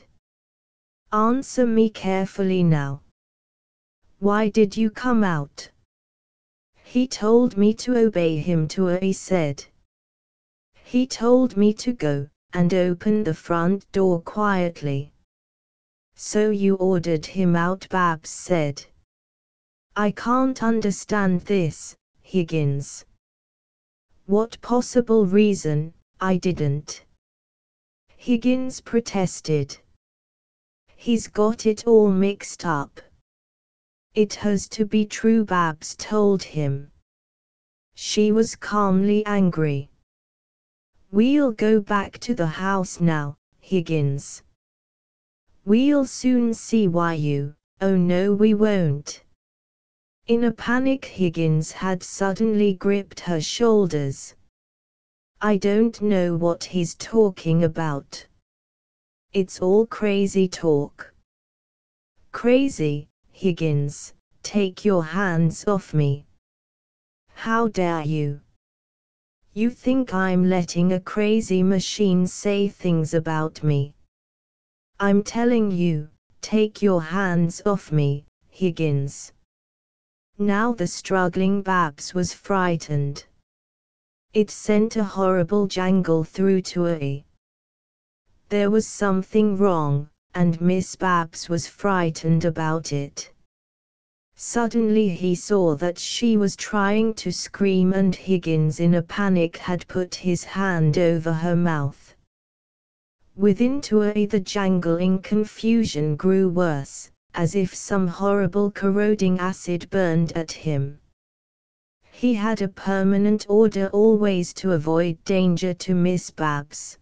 "Answer me carefully now. Why did you come out?" "He told me to obey him," Tuohy said. "He told me to go, and open the front door quietly." "So you ordered him out," Babs said. "I can't understand this, Higgins." "What possible reason? I didn't." Higgins protested. "He's got it all mixed up." "It has to be true," Babs told him. She was calmly angry. "We'll go back to the house now, Higgins. We'll soon see why you—" "Oh no we won't. In a panic, Higgins had suddenly gripped her shoulders. "I don't know what he's talking about. It's all crazy talk." "Crazy, Higgins, take your hands off me. How dare you? You think I'm letting a crazy machine say things about me? I'm telling you, take your hands off me, Higgins." Now the struggling Babs was frightened. It sent a horrible jangle through Tuohy. There was something wrong, and Miss Babs was frightened about it. Suddenly he saw that she was trying to scream, and Higgins in a panic had put his hand over her mouth. Within Tuohy the jangling confusion grew worse, as if some horrible corroding acid burned at him. He had a permanent order always to avoid danger to Miss Babs.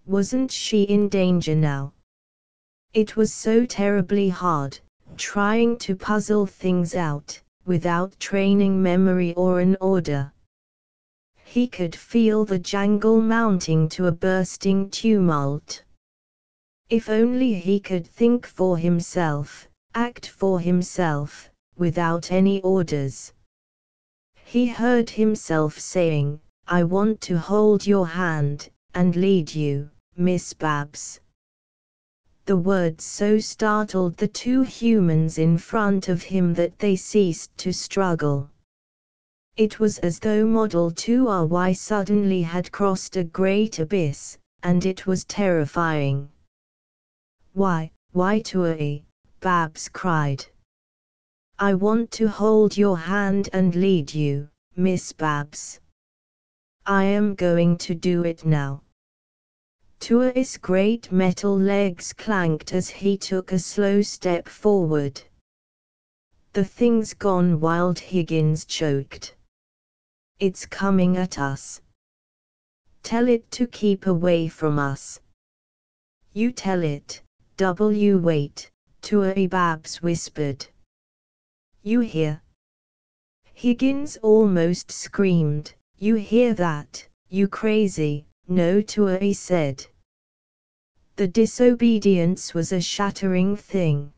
Wasn't she in danger now? It was so terribly hard, trying to puzzle things out, without training memory or an order. He could feel the jangle mounting to a bursting tumult. If only he could think for himself, act for himself, without any orders. He heard himself saying, "I want to hold your hand, and lead you, Miss Babs." The words so startled the two humans in front of him that they ceased to struggle. It was as though Model 2RY suddenly had crossed a great abyss, and it was terrifying. Why Tuohy?" Babs cried. "I want to hold your hand and lead you, Miss Babs. I am going to do it now." Tuohy's great metal legs clanked as he took a slow step forward. "The thing's gone wild," Higgins choked. "It's coming at us. Tell it to keep away from us." "You tell it, wait," Tuohy Babs whispered. "You hear?" Higgins almost screamed. "You hear that, you crazy?" "No," Tuohy said. The disobedience was a shattering thing.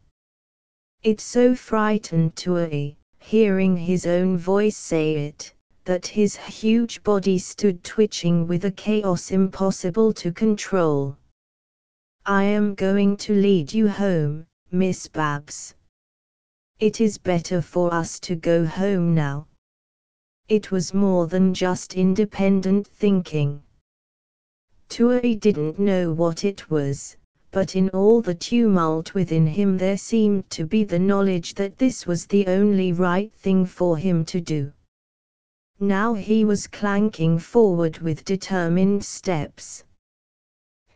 It so frightened Tuohy, hearing his own voice say it, that his huge body stood twitching with a chaos impossible to control. "I am going to lead you home, Miss Babs. It is better for us to go home now." It was more than just independent thinking. Tuohy didn't know what it was, but in all the tumult within him there seemed to be the knowledge that this was the only right thing for him to do. Now he was clanking forward with determined steps.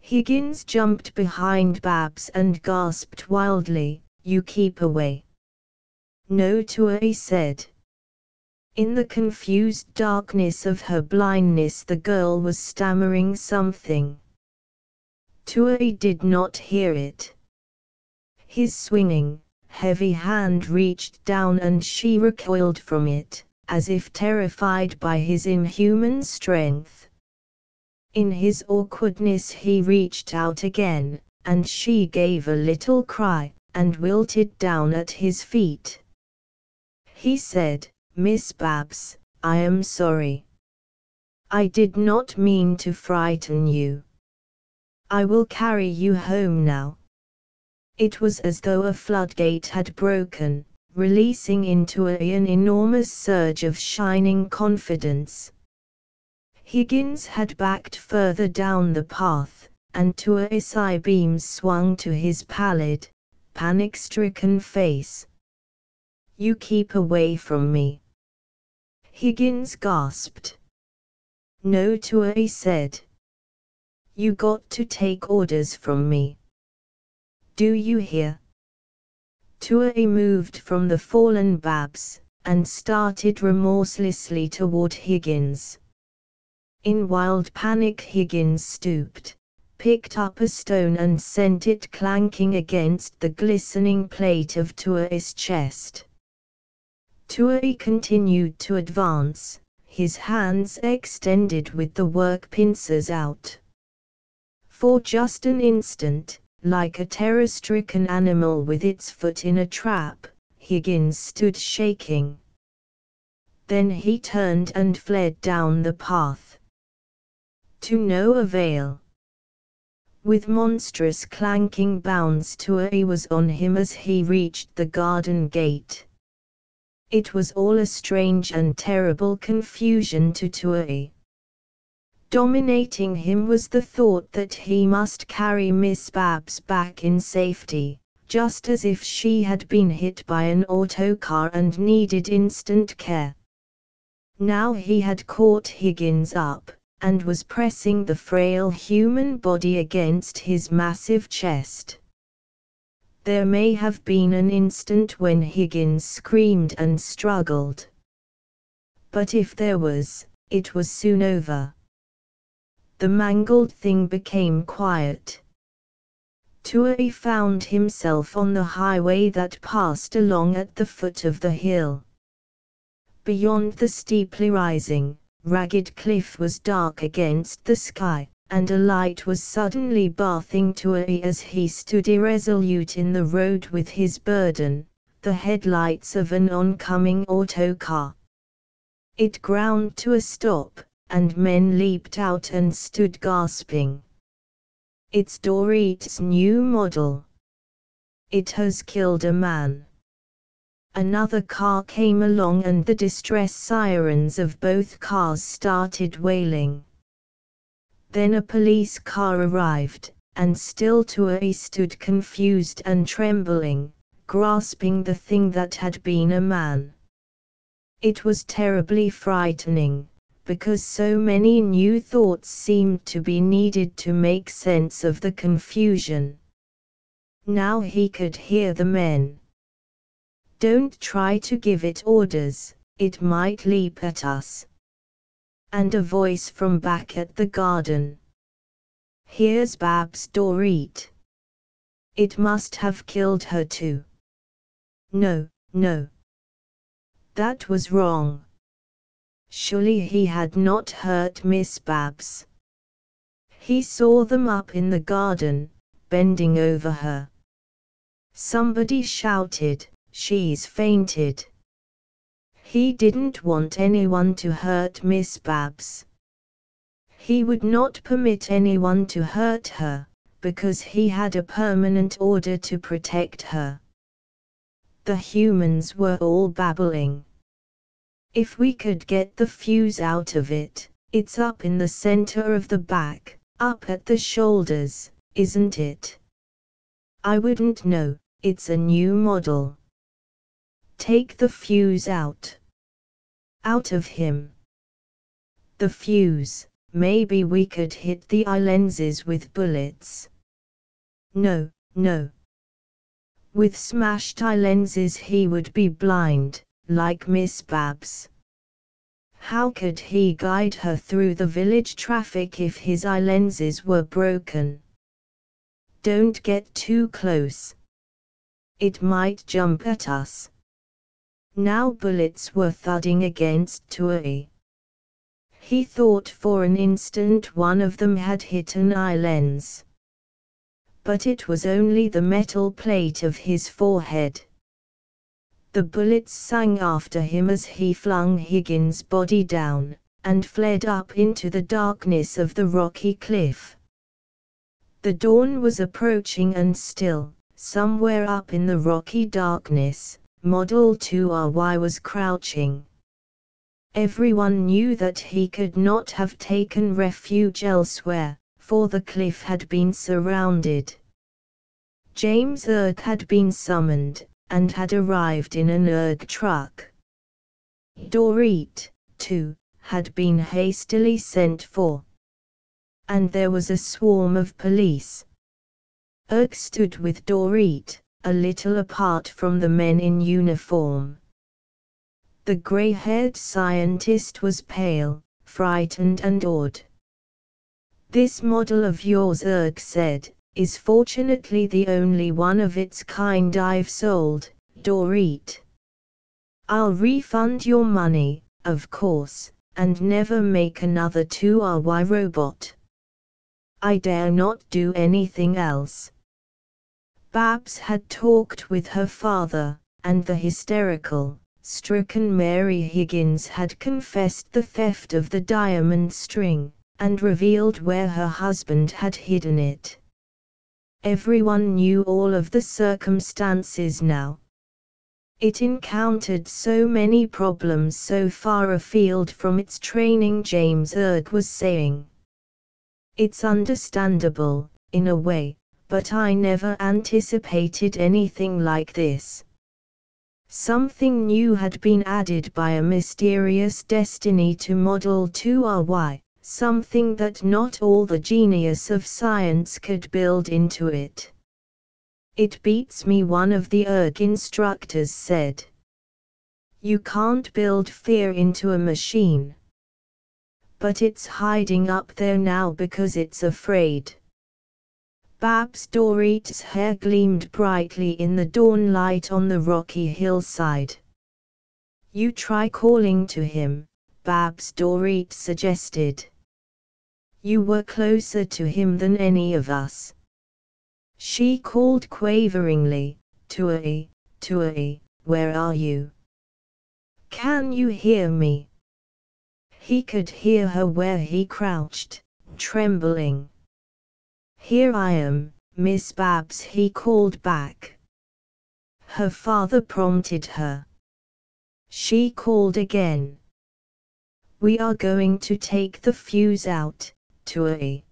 Higgins jumped behind Babs and gasped wildly, "You keep away." "No," Tuohy said. In the confused darkness of her blindness the girl was stammering something. Tuohy did not hear it. His swinging, heavy hand reached down and she recoiled from it, as if terrified by his inhuman strength. In his awkwardness he reached out again, and she gave a little cry, and wilted down at his feet. He said, "Miss Babs, I am sorry. I did not mean to frighten you. I will carry you home now." It was as though a floodgate had broken, releasing into an enormous surge of shining confidence. Higgins had backed further down the path, and Tuohy's eye beams swung to his pallid, panic-stricken face. "You keep away from me." Higgins gasped. "No," Tuohy said. "You got to take orders from me. Do you hear?" Tuohy moved from the fallen Babs, and started remorselessly toward Higgins. In wild panic Higgins stooped, picked up a stone and sent it clanking against the glistening plate of Tuohy's chest. Tuohy continued to advance, his hands extended with the work pincers out. For just an instant, like a terror-stricken animal with its foot in a trap, Higgins stood shaking. Then he turned and fled down the path. To no avail. With monstrous clanking bounds Tuohy was on him as he reached the garden gate. It was all a strange and terrible confusion to Tuohy. Dominating him was the thought that he must carry Miss Babs back in safety, just as if she had been hit by an autocar and needed instant care. Now he had caught Higgins up, and was pressing the frail human body against his massive chest. There may have been an instant when Higgins screamed and struggled. But if there was, it was soon over. The mangled thing became quiet. Tuohy found himself on the highway that passed along at the foot of the hill. Beyond the steeply rising, ragged cliff was dark against the sky, and a light was suddenly bathing Tuohy as he stood irresolute in the road with his burden, the headlights of an oncoming autocar. It ground to a stop, and men leaped out and stood gasping. It's Dorit's new model. It has killed a man. Another car came along and the distress sirens of both cars started wailing. Then a police car arrived, and still Tuohy stood confused and trembling, grasping the thing that had been a man. It was terribly frightening, because so many new thoughts seemed to be needed to make sense of the confusion. Now he could hear the men. "Don't try to give it orders, it might leap at us." And a voice from back at the garden. "Here's Babs Dorit. It must have killed her too." No, no. That was wrong. Surely he had not hurt Miss Babs. He saw them up in the garden, bending over her. Somebody shouted, "She's fainted." He didn't want anyone to hurt Miss Babs. He would not permit anyone to hurt her, because he had a permanent order to protect her. The humans were all babbling. "If we could get the fuse out of it, it's up in the center of the back, up at the shoulders, isn't it?" "I wouldn't know, it's a new model." "Take the fuse out." "Out of him." "The fuse, maybe we could hit the eye lenses with bullets." "No, no. With smashed eye lenses he would be blind, like Miss Babs. How could he guide her through the village traffic if his eye lenses were broken?" "Don't get too close. It might jump at us." Now bullets were thudding against Tuohy. He thought for an instant one of them had hit an eye lens. But it was only the metal plate of his forehead. The bullets sang after him as he flung Higgins' body down, and fled up into the darkness of the rocky cliff. The dawn was approaching and still, somewhere up in the rocky darkness, Model 2RY was crouching. Everyone knew that he could not have taken refuge elsewhere, for the cliff had been surrounded. James Erg had been summoned, and had arrived in an Erg truck. Dorit, too, had been hastily sent for. And there was a swarm of police. Erg stood with Dorit, a little apart from the men in uniform. The grey-haired scientist was pale, frightened and awed. "This model of yours," Erg said, "is fortunately the only one of its kind I've sold, Dorit. I'll refund your money, of course, and never make another 2RY robot. I dare not do anything else. Babs had talked with her father, and the hysterical, stricken Mary Higgins had confessed the theft of the diamond string, and revealed where her husband had hidden it. Everyone knew all of the circumstances now. It encountered so many problems so far afield from its training, James Erd was saying. It's understandable, in a way, but I never anticipated anything like this. Something new had been added by a mysterious destiny to Model 2RY, something that not all the genius of science could build into it. It beats me, one of the ERG instructors said. You can't build fear into a machine. But it's hiding up there now because it's afraid. Babs Dorit's hair gleamed brightly in the dawn light on the rocky hillside. You try calling to him, Babs Dorit suggested. You were closer to him than any of us. She called quaveringly, Tuai, Tuai, where are you? Can you hear me? He could hear her where he crouched, trembling. Here I am, Miss Babs, he called back. Her father prompted her. She called again. We are going to take the fuse out, Tuai.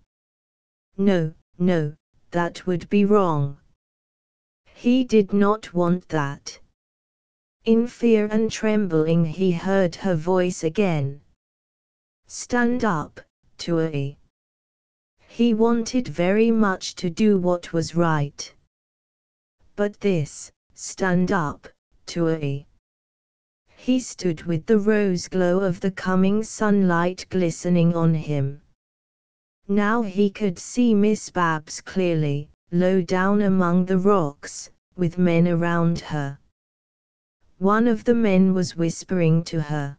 No, no, that would be wrong. He did not want that. In fear and trembling he heard her voice again. Stand up, Tuai. He wanted very much to do what was right. But this, stand up, Tuai. He stood with the rose glow of the coming sunlight glistening on him. Now he could see Miss Babs clearly, low down among the rocks, with men around her. One of the men was whispering to her.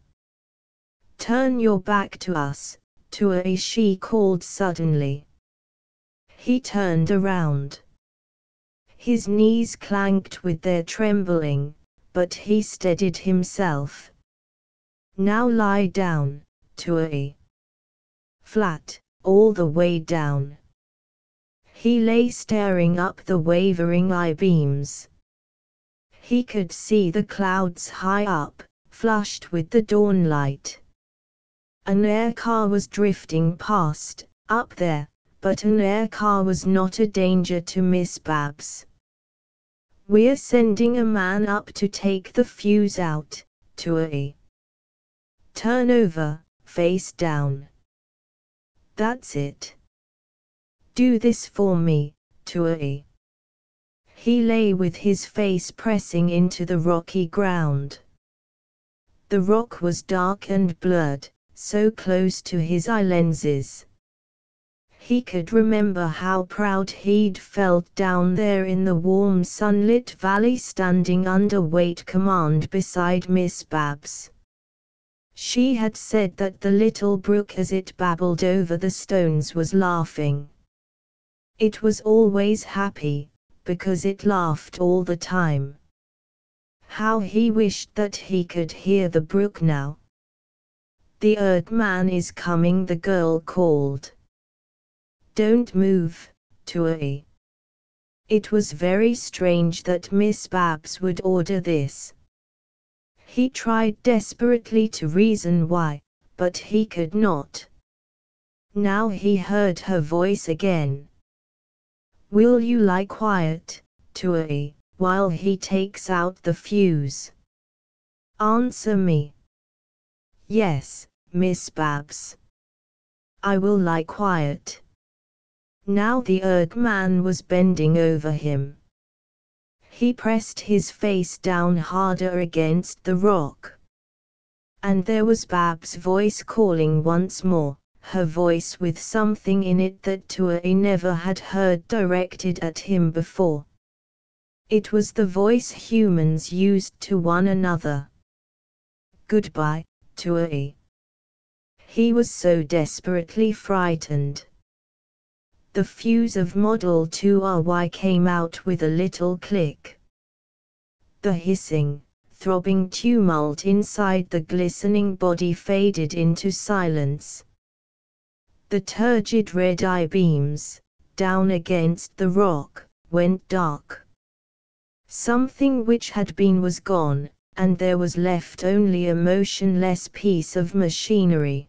Turn your back to us, Tuai, she called suddenly. He turned around. His knees clanked with their trembling, but he steadied himself. Now lie down, Tuai. Flat, all the way down. He lay staring up the wavering eye-beams. He could see the clouds high up, flushed with the dawn light. An air car was drifting past, up there, but an air car was not a danger to Miss Babs. We're sending a man up to take the fuse out, Tuai. Turn over, face down. That's it. Do this for me, Tuai. He lay with his face pressing into the rocky ground. The rock was dark and blurred, so close to his eye lenses. He could remember how proud he'd felt down there in the warm sunlit valley, standing under weight command beside Miss Babs. She had said that the little brook as it babbled over the stones was laughing. It was always happy, because it laughed all the time. How he wished that he could hear the brook now. The Earth man is coming, the girl called. Don't move, Tuai. It was very strange that Miss Babs would order this. He tried desperately to reason why, but he could not. Now he heard her voice again. Will you lie quiet, Tuai, while he takes out the fuse? Answer me. Yes, Miss Babs. I will lie quiet. Now the Earth man was bending over him. He pressed his face down harder against the rock. And there was Babs' voice calling once more, her voice with something in it that Tuai never had heard directed at him before. It was the voice humans used to one another. goodbye to a. He was so desperately frightened. The fuse of Model 2RY came out with a little click. The hissing, throbbing tumult inside the glistening body faded into silence. The turgid red eye beams, down against the rock, went dark. Something which had been was gone, and there was left only a motionless piece of machinery.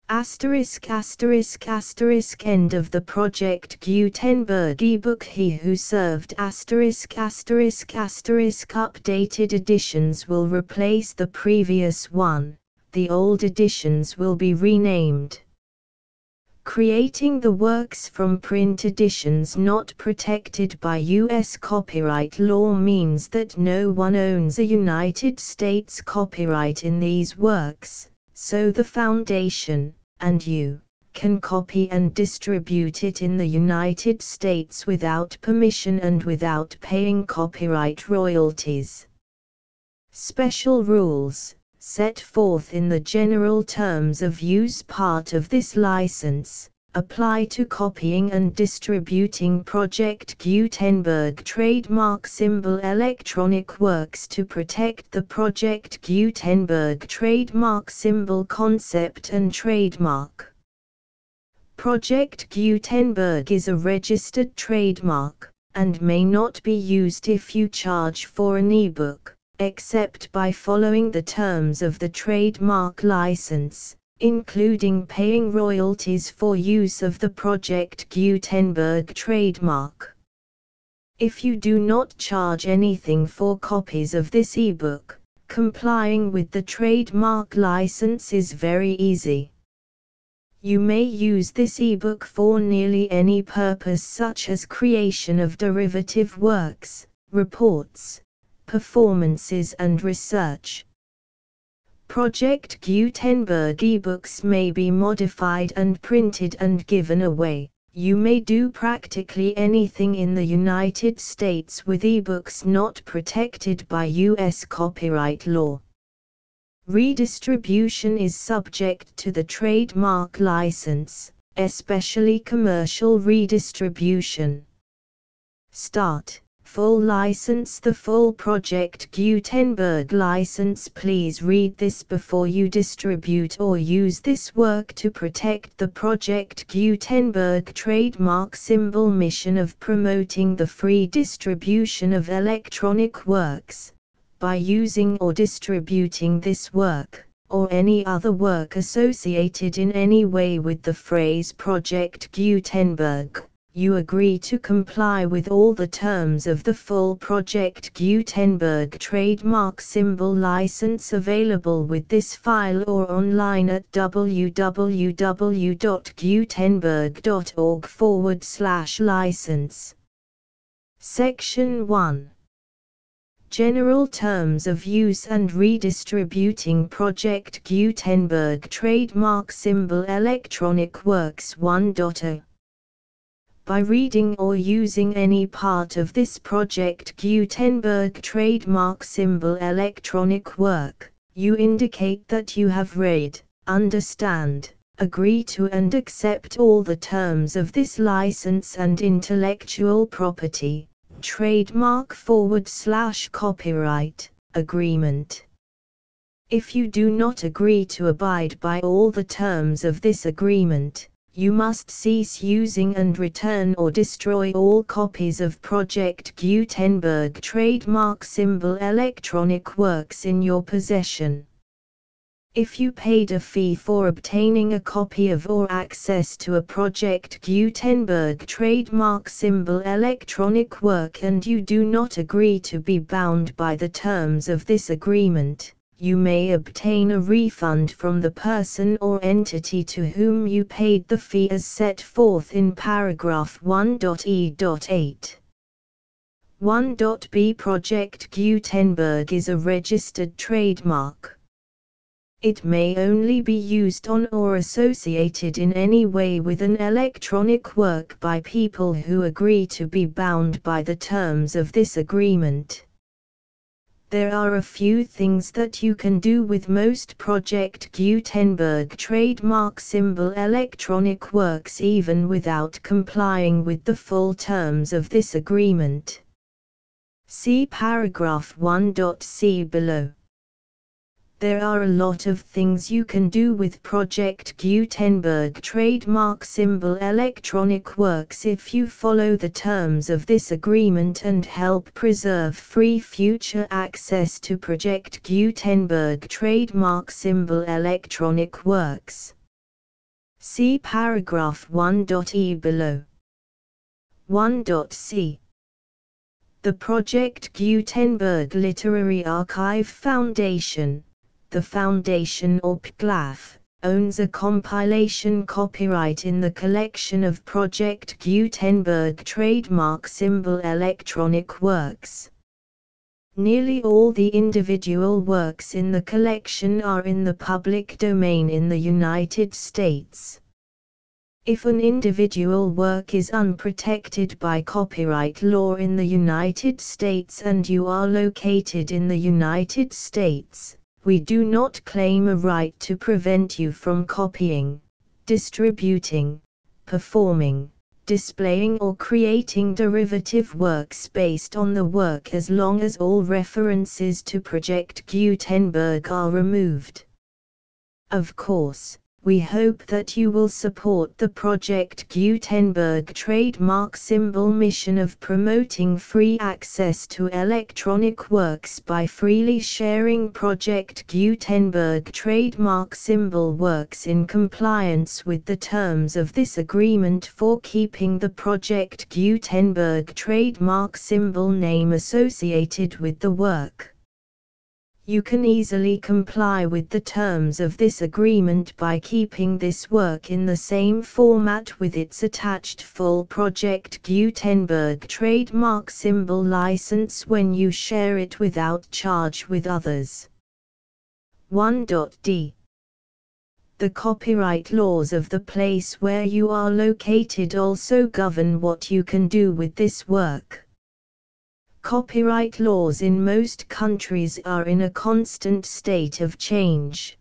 Asterisk asterisk asterisk end of the Project Gutenberg ebook. He who served asterisk asterisk asterisk updated editions will replace the previous one, the old editions will be renamed. Creating the works from print editions not protected by U.S. copyright law means that no one owns a United States copyright in these works, so the Foundation, and you, can copy and distribute it in the United States without permission and without paying copyright royalties. Special rules, set forth in the general terms of use part of this license, apply to copying and distributing Project Gutenberg trademark symbol electronic works to protect the Project Gutenberg trademark symbol concept and trademark. Project Gutenberg is a registered trademark, and may not be used if you charge for an ebook, except by following the terms of the trademark license, including paying royalties for use of the Project Gutenberg trademark. If you do not charge anything for copies of this ebook, complying with the trademark license is very easy. You may use this ebook for nearly any purpose, such as creation of derivative works, reports, performances and research. Project Gutenberg ebooks may be modified and printed and given away. You may do practically anything in the United States with ebooks not protected by U.S. copyright law. Redistribution is subject to the trademark license, especially commercial redistribution. Start. Full license. The full Project Gutenberg license. Please read this before you distribute or use this work to protect the Project Gutenberg trademark symbol mission of promoting the free distribution of electronic works, by using or distributing this work, or any other work associated in any way with the phrase Project Gutenberg. You agree to comply with all the terms of the full Project Gutenberg trademark symbol license available with this file or online at www.gutenberg.org/license. Section 1. General Terms of Use and Redistributing Project Gutenberg Trademark Symbol Electronic Works 1.0. By reading or using any part of this Project Gutenberg trademark symbol electronic work, you indicate that you have read, understand, agree to and accept all the terms of this license and intellectual property, trademark/copyright, agreement. If you do not agree to abide by all the terms of this agreement, you must cease using and return or destroy all copies of Project Gutenberg trademark symbol electronic works in your possession. If you paid a fee for obtaining a copy of or access to a Project Gutenberg trademark symbol electronic work and you do not agree to be bound by the terms of this agreement, you may obtain a refund from the person or entity to whom you paid the fee as set forth in paragraph 1.e.8. 1.b Project Gutenberg is a registered trademark. It may only be used on or associated in any way with an electronic work by people who agree to be bound by the terms of this agreement. There are a few things that you can do with most Project Gutenberg trademark symbol electronic works even without complying with the full terms of this agreement. See paragraph 1.c below. There are a lot of things you can do with Project Gutenberg trademark symbol electronic works if you follow the terms of this agreement and help preserve free future access to Project Gutenberg trademark symbol electronic works. See paragraph 1.e below. 1.c. The Project Gutenberg Literary Archive Foundation, the Foundation or PGLAF, owns a compilation copyright in the collection of Project Gutenberg trademark symbol electronic works. Nearly all the individual works in the collection are in the public domain in the United States. If an individual work is unprotected by copyright law in the United States and you are located in the United States, we do not claim a right to prevent you from copying, distributing, performing, displaying or creating derivative works based on the work as long as all references to Project Gutenberg are removed. Of course, we hope that you will support the Project Gutenberg trademark symbol mission of promoting free access to electronic works by freely sharing Project Gutenberg trademark symbol works in compliance with the terms of this agreement for keeping the Project Gutenberg trademark symbol name associated with the work. You can easily comply with the terms of this agreement by keeping this work in the same format with its attached full Project Gutenberg trademark symbol license when you share it without charge with others. 1.d. The copyright laws of the place where you are located also govern what you can do with this work. Copyright laws in most countries are in a constant state of change.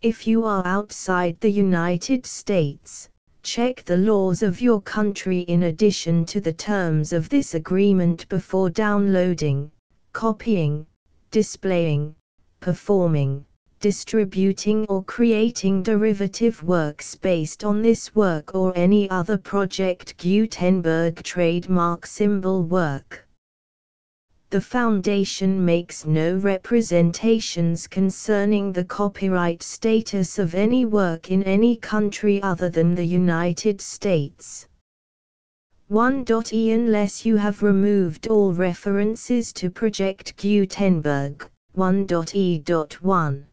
If you are outside the United States, check the laws of your country in addition to the terms of this agreement before downloading, copying, displaying, performing, distributing or creating derivative works based on this work or any other Project Gutenberg trademark symbol work. The Foundation makes no representations concerning the copyright status of any work in any country other than the United States. 1.e. Unless you have removed all references to Project Gutenberg, 1.e.1.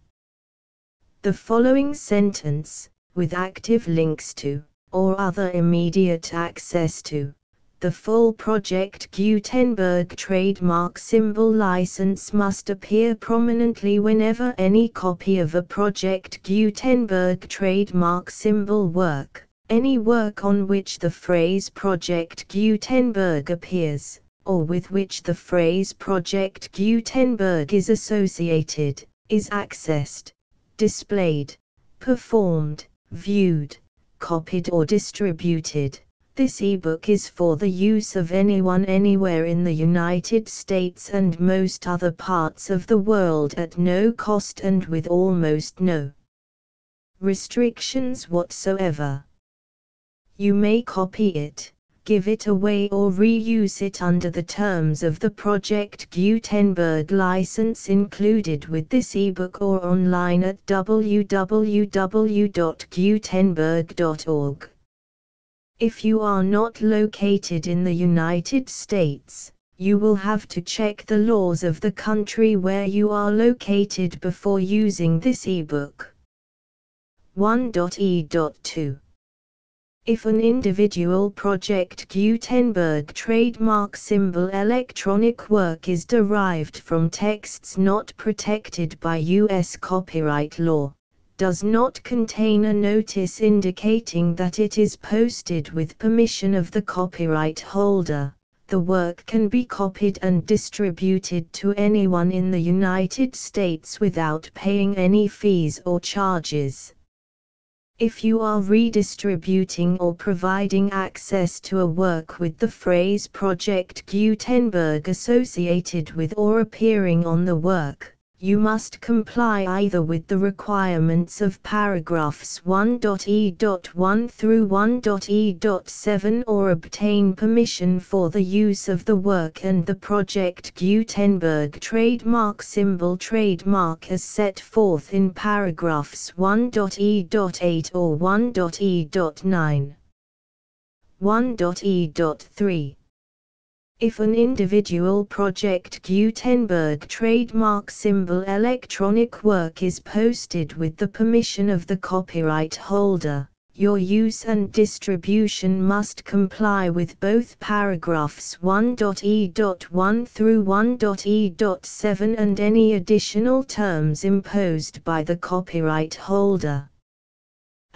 The following sentence, with active links to, or other immediate access to, the full Project Gutenberg trademark symbol license must appear prominently whenever any copy of a Project Gutenberg trademark symbol work, any work on which the phrase Project Gutenberg appears, or with which the phrase Project Gutenberg is associated, is accessed, displayed, performed, viewed, copied or distributed. This ebook is for the use of anyone anywhere in the United States and most other parts of the world at no cost and with almost no restrictions whatsoever. You may copy it, give it away or reuse it under the terms of the Project Gutenberg license included with this ebook or online at www.gutenberg.org. If you are not located in the United States, you will have to check the laws of the country where you are located before using this ebook. 1.e.2. If an individual Project Gutenberg trademark symbol electronic work is derived from texts not protected by U.S. copyright law, does not contain a notice indicating that it is posted with permission of the copyright holder, the work can be copied and distributed to anyone in the United States without paying any fees or charges. If you are redistributing or providing access to a work with the phrase Project Gutenberg associated with or appearing on the work, you must comply either with the requirements of paragraphs 1.e.1 through 1.e.7 or obtain permission for the use of the work and the Project Gutenberg trademark symbol trademark as set forth in paragraphs 1.e.8 or 1.e.9. 1.e.3. If an individual Project Gutenberg trademark symbol electronic work is posted with the permission of the copyright holder, your use and distribution must comply with both paragraphs 1.e.1 through 1.e.7 and any additional terms imposed by the copyright holder.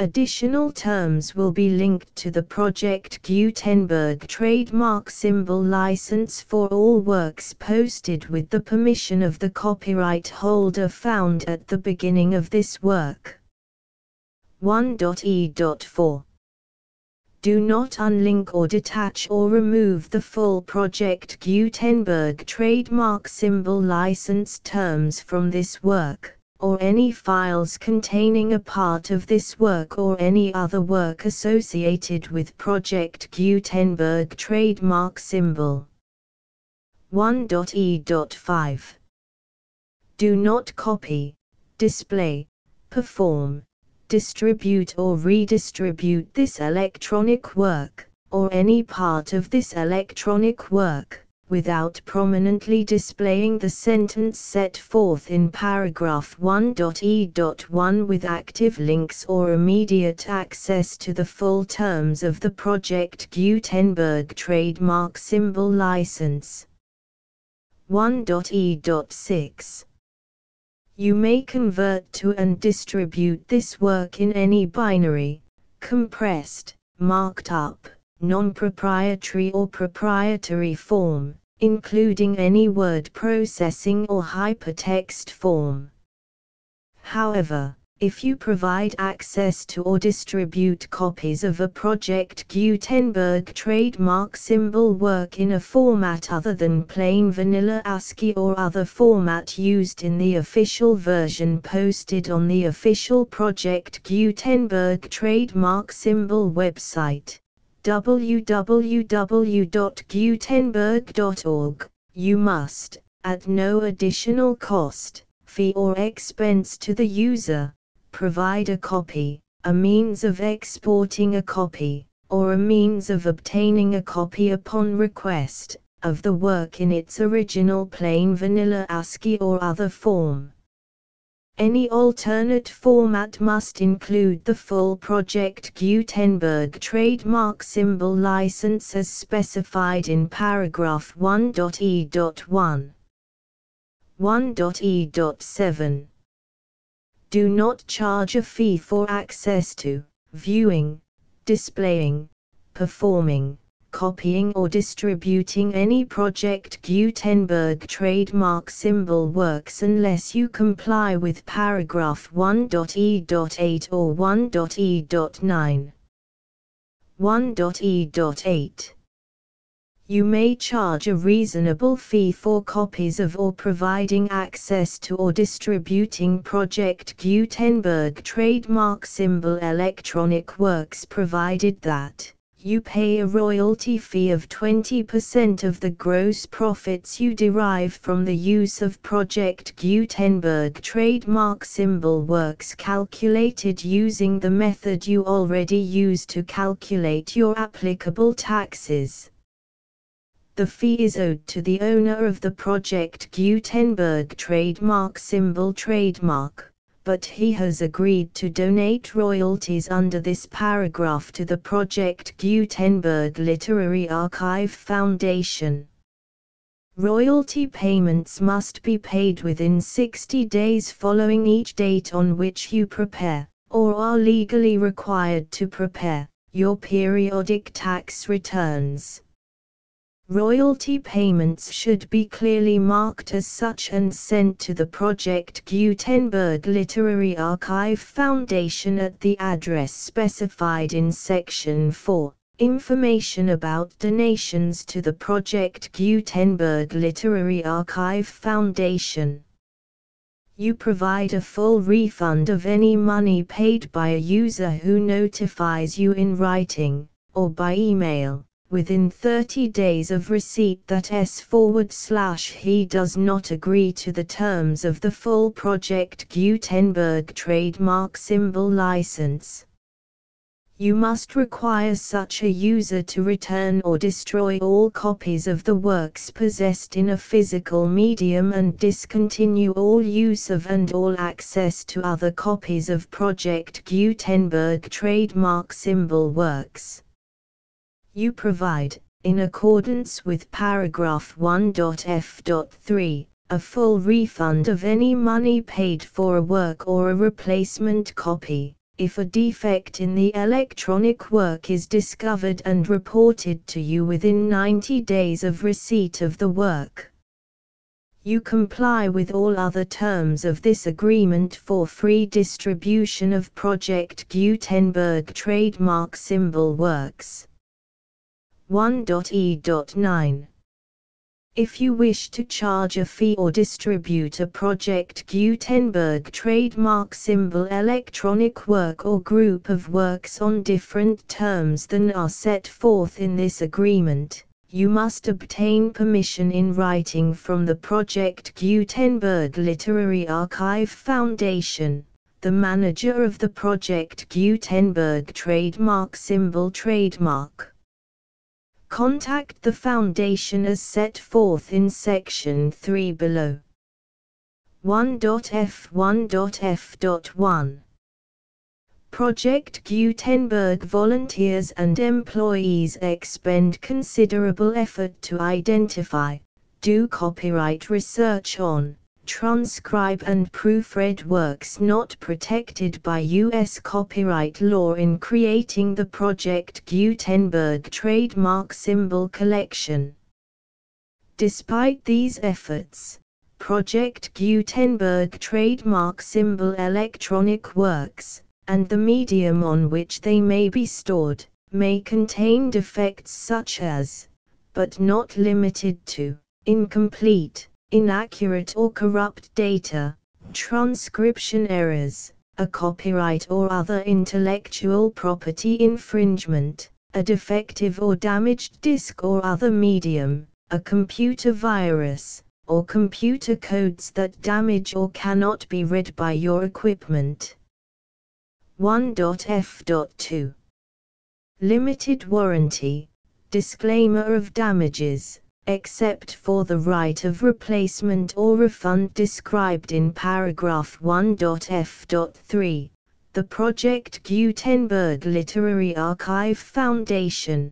Additional terms will be linked to the Project Gutenberg trademark symbol license for all works posted with the permission of the copyright holder found at the beginning of this work. 1.e.4. Do not unlink or detach or remove the full Project Gutenberg trademark symbol license terms from this work, or any files containing a part of this work or any other work associated with Project Gutenberg trademark symbol. 1.e.5. Do not copy, display, perform, distribute or redistribute this electronic work, or any part of this electronic work, without prominently displaying the sentence set forth in paragraph 1.e.1 with active links or immediate access to the full terms of the Project Gutenberg trademark symbol license. 1.e.6. You may convert to and distribute this work in any binary, compressed, marked up, non-proprietary or proprietary form, including any word processing or hypertext form. However, if you provide access to or distribute copies of a Project Gutenberg trademark symbol work in a format other than plain vanilla ASCII or other format used in the official version posted on the official Project Gutenberg trademark symbol website, www.gutenberg.org, you must, at no additional cost, fee or expense to the user, provide a copy, a means of exporting a copy, or a means of obtaining a copy upon request, of the work in its original plain vanilla ASCII or other form. Any alternate format must include the full Project Gutenberg trademark symbol license as specified in paragraph 1.e.1. 1.e.7. Do not charge a fee for access to, viewing, displaying, performing, copying or distributing any Project Gutenberg trademark symbol works unless you comply with paragraph 1.e.8 or 1.e.9. 1.e.8. You may charge a reasonable fee for copies of or providing access to or distributing Project Gutenberg trademark symbol electronic works provided that you pay a royalty fee of 20% of the gross profits you derive from the use of Project Gutenberg trademark symbol works calculated using the method you already use to calculate your applicable taxes. The fee is owed to the owner of the Project Gutenberg trademark symbol trademark, but he has agreed to donate royalties under this paragraph to the Project Gutenberg Literary Archive Foundation. Royalty payments must be paid within 60 days following each date on which you prepare, or are legally required to prepare, your periodic tax returns. Royalty payments should be clearly marked as such and sent to the Project Gutenberg Literary Archive Foundation at the address specified in Section 4. Information about donations to the Project Gutenberg Literary Archive Foundation. You provide a full refund of any money paid by a user who notifies you in writing, or by email, within 30 days of receipt that he does not agree to the terms of the full Project Gutenberg trademark symbol license. You must require such a user to return or destroy all copies of the works possessed in a physical medium and discontinue all use of and all access to other copies of Project Gutenberg trademark symbol works. You provide, in accordance with paragraph 1.f.3, a full refund of any money paid for a work or a replacement copy, if a defect in the electronic work is discovered and reported to you within 90 days of receipt of the work. You comply with all other terms of this agreement for free distribution of Project Gutenberg trademark symbol works. 1.e.9. If you wish to charge a fee or distribute a Project Gutenberg trademark symbol electronic work or group of works on different terms than are set forth in this agreement, you must obtain permission in writing from the Project Gutenberg Literary Archive Foundation, the manager of the Project Gutenberg trademark symbol trademark. Contact the Foundation as set forth in Section 3 below. 1.f1.f.1. Project Gutenberg volunteers and employees expend considerable effort to identify, do copyright research on, transcribe and proofread works not protected by U.S. copyright law in creating the Project Gutenberg trademark symbol collection. Despite these efforts, Project Gutenberg trademark symbol electronic works, and the medium on which they may be stored, may contain defects such as, but not limited to, incomplete, inaccurate or corrupt data, transcription errors, a copyright or other intellectual property infringement, a defective or damaged disk or other medium, a computer virus, or computer codes that damage or cannot be read by your equipment. 1.f.2. Limited warranty, disclaimer of damages, except for the right of replacement or refund described in paragraph 1.f.3, the Project Gutenberg Literary Archive Foundation,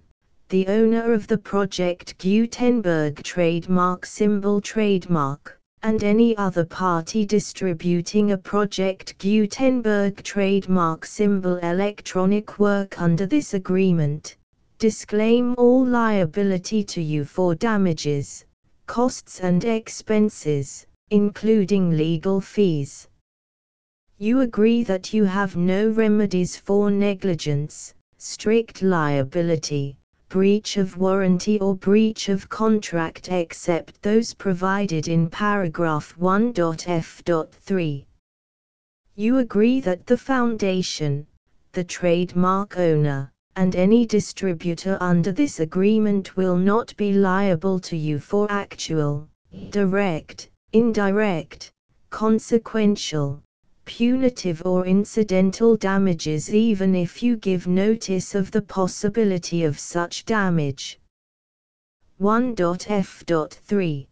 the owner of the Project Gutenberg trademark symbol trademark, and any other party distributing a Project Gutenberg trademark symbol electronic work under this agreement, disclaim all liability to you for damages, costs and expenses, including legal fees. You agree that you have no remedies for negligence, strict liability, breach of warranty or breach of contract except those provided in paragraph 1.f.3. You agree that the Foundation, the trademark owner, and any distributor under this agreement will not be liable to you for actual, direct, indirect, consequential, punitive or incidental damages even if you give notice of the possibility of such damage. 1.f.3.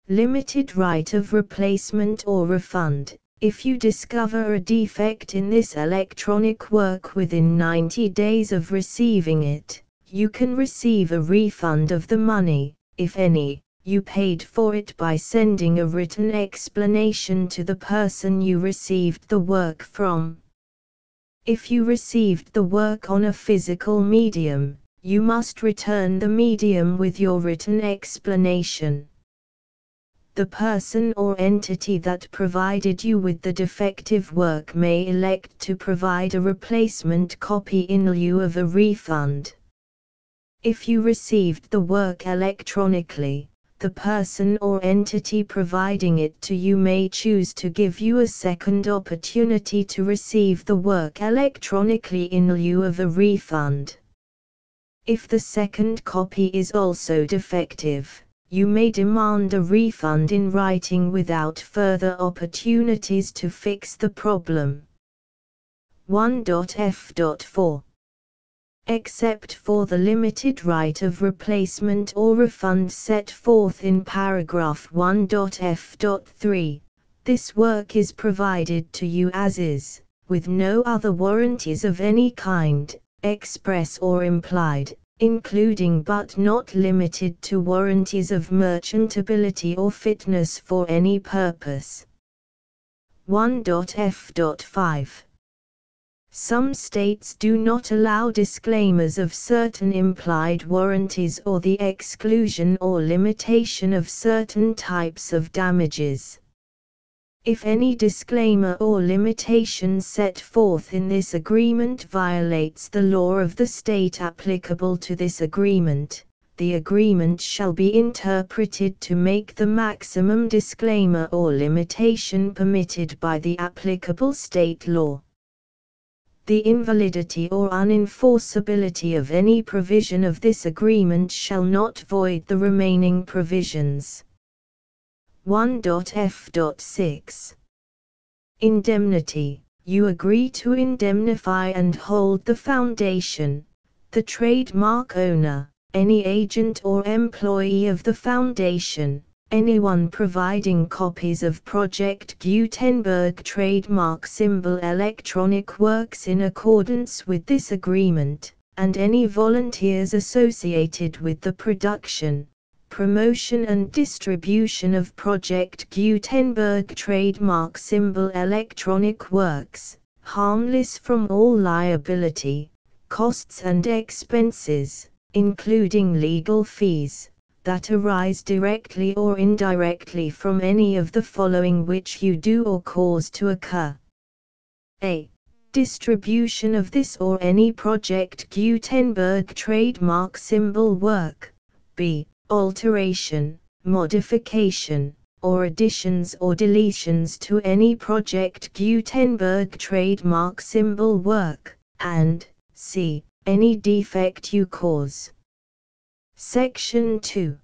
Limited right of replacement or refund. If you discover a defect in this electronic work within 90 days of receiving it, you can receive a refund of the money, if any, you paid for it by sending a written explanation to the person you received the work from. If you received the work on a physical medium, you must return the medium with your written explanation. The person or entity that provided you with the defective work may elect to provide a replacement copy in lieu of a refund. If you received the work electronically, the person or entity providing it to you may choose to give you a second opportunity to receive the work electronically in lieu of a refund. If the second copy is also defective, you may demand a refund in writing without further opportunities to fix the problem. 1.f.4 Except for the limited right of replacement or refund set forth in paragraph 1.f.3, this work is provided to you as is, with no other warranties of any kind, express or implied, including but not limited to warranties of merchantability or fitness for any purpose. 1.f.5 Some states do not allow disclaimers of certain implied warranties or the exclusion or limitation of certain types of damages. If any disclaimer or limitation set forth in this agreement violates the law of the state applicable to this agreement, the agreement shall be interpreted to make the maximum disclaimer or limitation permitted by the applicable state law. The invalidity or unenforceability of any provision of this agreement shall not void the remaining provisions. 1.f.6 Indemnity. You agree to indemnify and hold the foundation, the trademark owner, any agent or employee of the foundation, anyone providing copies of Project Gutenberg trademark symbol electronic works in accordance with this agreement, and any volunteers associated with the production, promotion and distribution of Project Gutenberg trademark symbol electronic works, harmless from all liability, costs and expenses, including legal fees, that arise directly or indirectly from any of the following which you do or cause to occur. A. Distribution of this or any Project Gutenberg trademark symbol work. B. Alteration, modification, or additions or deletions to any Project Gutenberg trademark symbol work, and C. Any defect you cause. Section 2.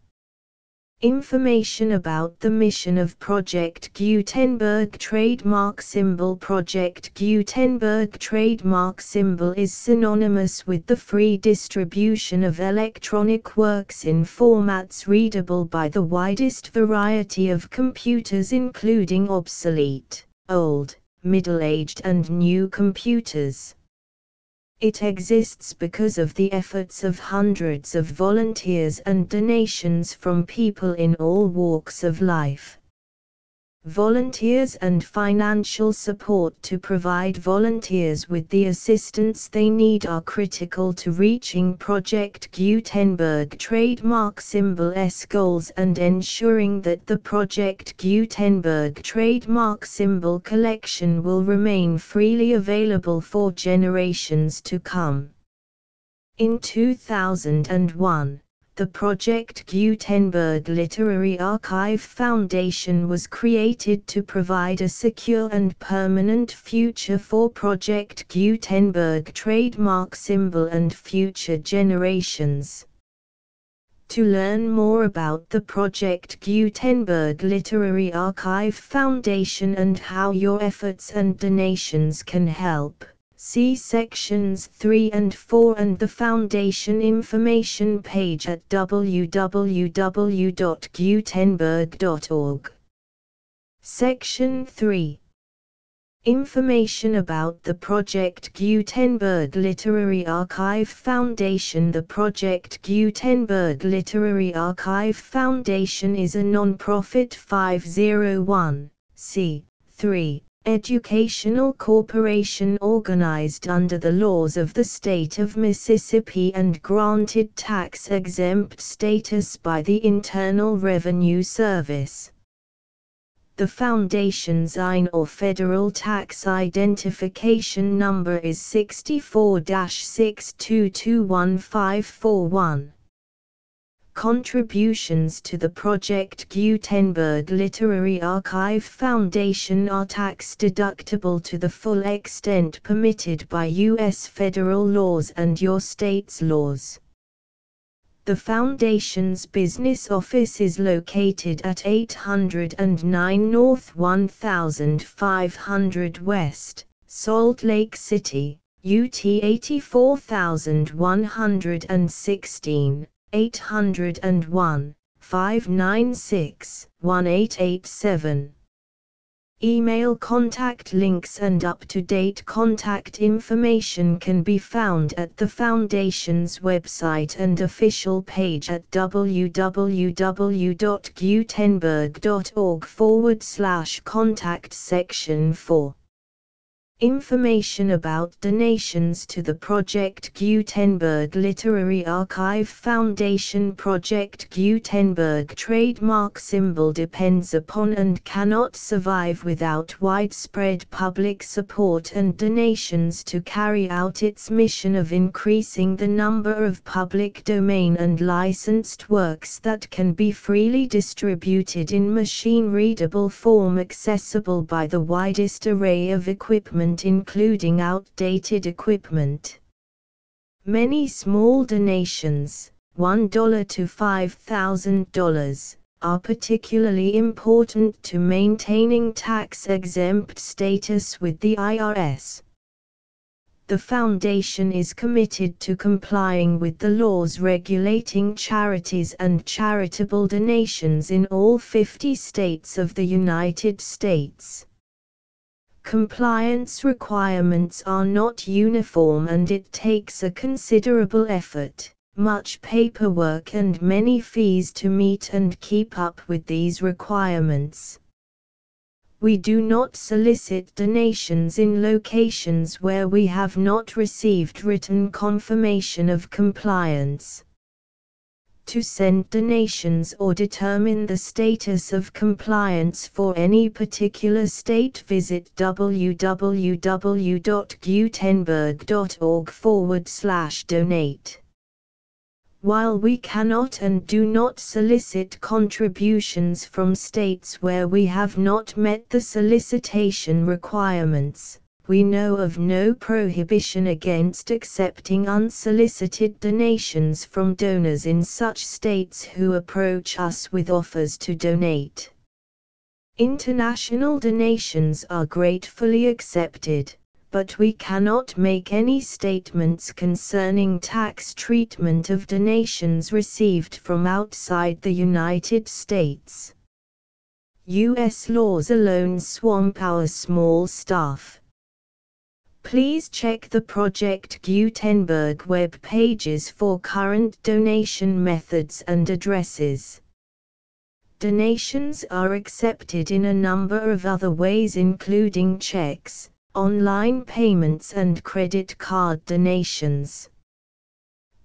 Information about the mission of Project Gutenberg trademark symbol. Project Gutenberg trademark symbol is synonymous with the free distribution of electronic works in formats readable by the widest variety of computers, including obsolete, old, middle-aged and new computers. It exists because of the efforts of hundreds of volunteers and donations from people in all walks of life. Volunteers and financial support to provide volunteers with the assistance they need are critical to reaching Project Gutenberg trademark symbol's goals and ensuring that the Project Gutenberg trademark symbol collection will remain freely available for generations to come. In 2001, the Project Gutenberg Literary Archive Foundation was created to provide a secure and permanent future for Project Gutenberg trademark symbol and future generations. To learn more about the Project Gutenberg Literary Archive Foundation and how your efforts and donations can help, see sections 3 and 4 and the Foundation information page at www.gutenberg.org. Section 3. Information about the Project Gutenberg Literary Archive Foundation. The Project Gutenberg Literary Archive Foundation is a non-profit 501(c)(3) educational corporation organized under the laws of the state of Mississippi and granted tax-exempt status by the Internal Revenue Service. The foundation's IN or Federal Tax Identification Number is 64-6221541. Contributions to the Project Gutenberg Literary Archive Foundation are tax-deductible to the full extent permitted by U.S. federal laws and your state's laws. The Foundation's business office is located at 809 North 1500 West, Salt Lake City, UT 84116, 801-596-1887. Email contact links and up-to-date contact information can be found at the Foundation's website and official page at www.gutenberg.org/contact section 4. Information about donations to the Project Gutenberg Literary Archive Foundation. Project Gutenberg trademark symbol depends upon and cannot survive without widespread public support and donations to carry out its mission of increasing the number of public domain and licensed works that can be freely distributed in machine-readable form accessible by the widest array of equipment including outdated equipment. Many small donations, $1 to $5,000, are particularly important to maintaining tax-exempt status with the IRS. The Foundation is committed to complying with the laws regulating charities and charitable donations in all 50 states of the United States. Compliance requirements are not uniform and it takes a considerable effort, much paperwork and many fees to meet and keep up with these requirements. We do not solicit donations in locations where we have not received written confirmation of compliance. To send donations or determine the status of compliance for any particular state, visit www.gutenberg.org/donate. While we cannot and do not solicit contributions from states where we have not met the solicitation requirements, we know of no prohibition against accepting unsolicited donations from donors in such states who approach us with offers to donate. International donations are gratefully accepted, but we cannot make any statements concerning tax treatment of donations received from outside the United States. U.S. laws alone swamp our small staff. Please check the Project Gutenberg web pages for current donation methods and addresses. Donations are accepted in a number of other ways including checks, online payments and credit card donations.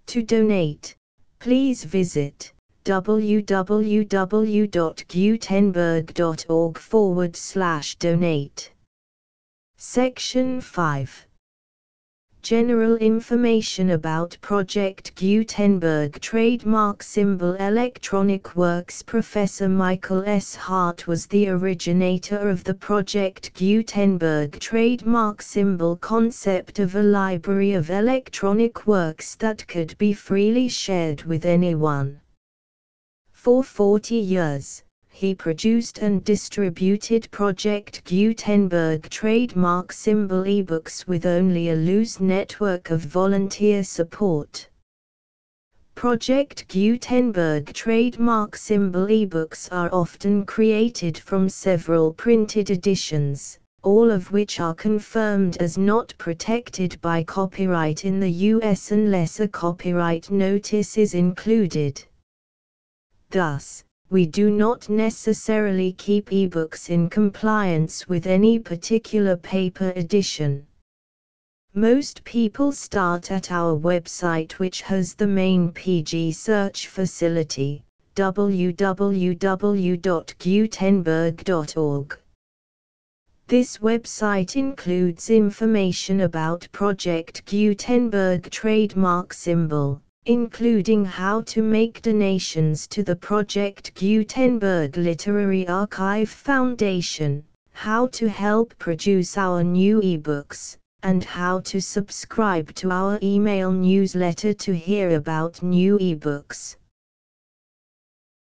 To donate, please visit www.gutenberg.org/donate. Section 5. General information about Project Gutenberg trademark symbol electronic works. Professor Michael S. Hart was the originator of the Project Gutenberg trademark symbol concept of a library of electronic works that could be freely shared with anyone. For 40 years, he produced and distributed Project Gutenberg trademark symbol ebooks with only a loose network of volunteer support. Project Gutenberg trademark symbol ebooks are often created from several printed editions, all of which are confirmed as not protected by copyright in the U.S. unless a copyright notice is included. Thus, we do not necessarily keep ebooks in compliance with any particular paper edition. Most people start at our website, which has the main PG search facility, www.gutenberg.org. This website includes information about Project Gutenberg trademark symbol, including how to make donations to the Project Gutenberg Literary Archive Foundation, how to help produce our new ebooks, and how to subscribe to our email newsletter to hear about new ebooks.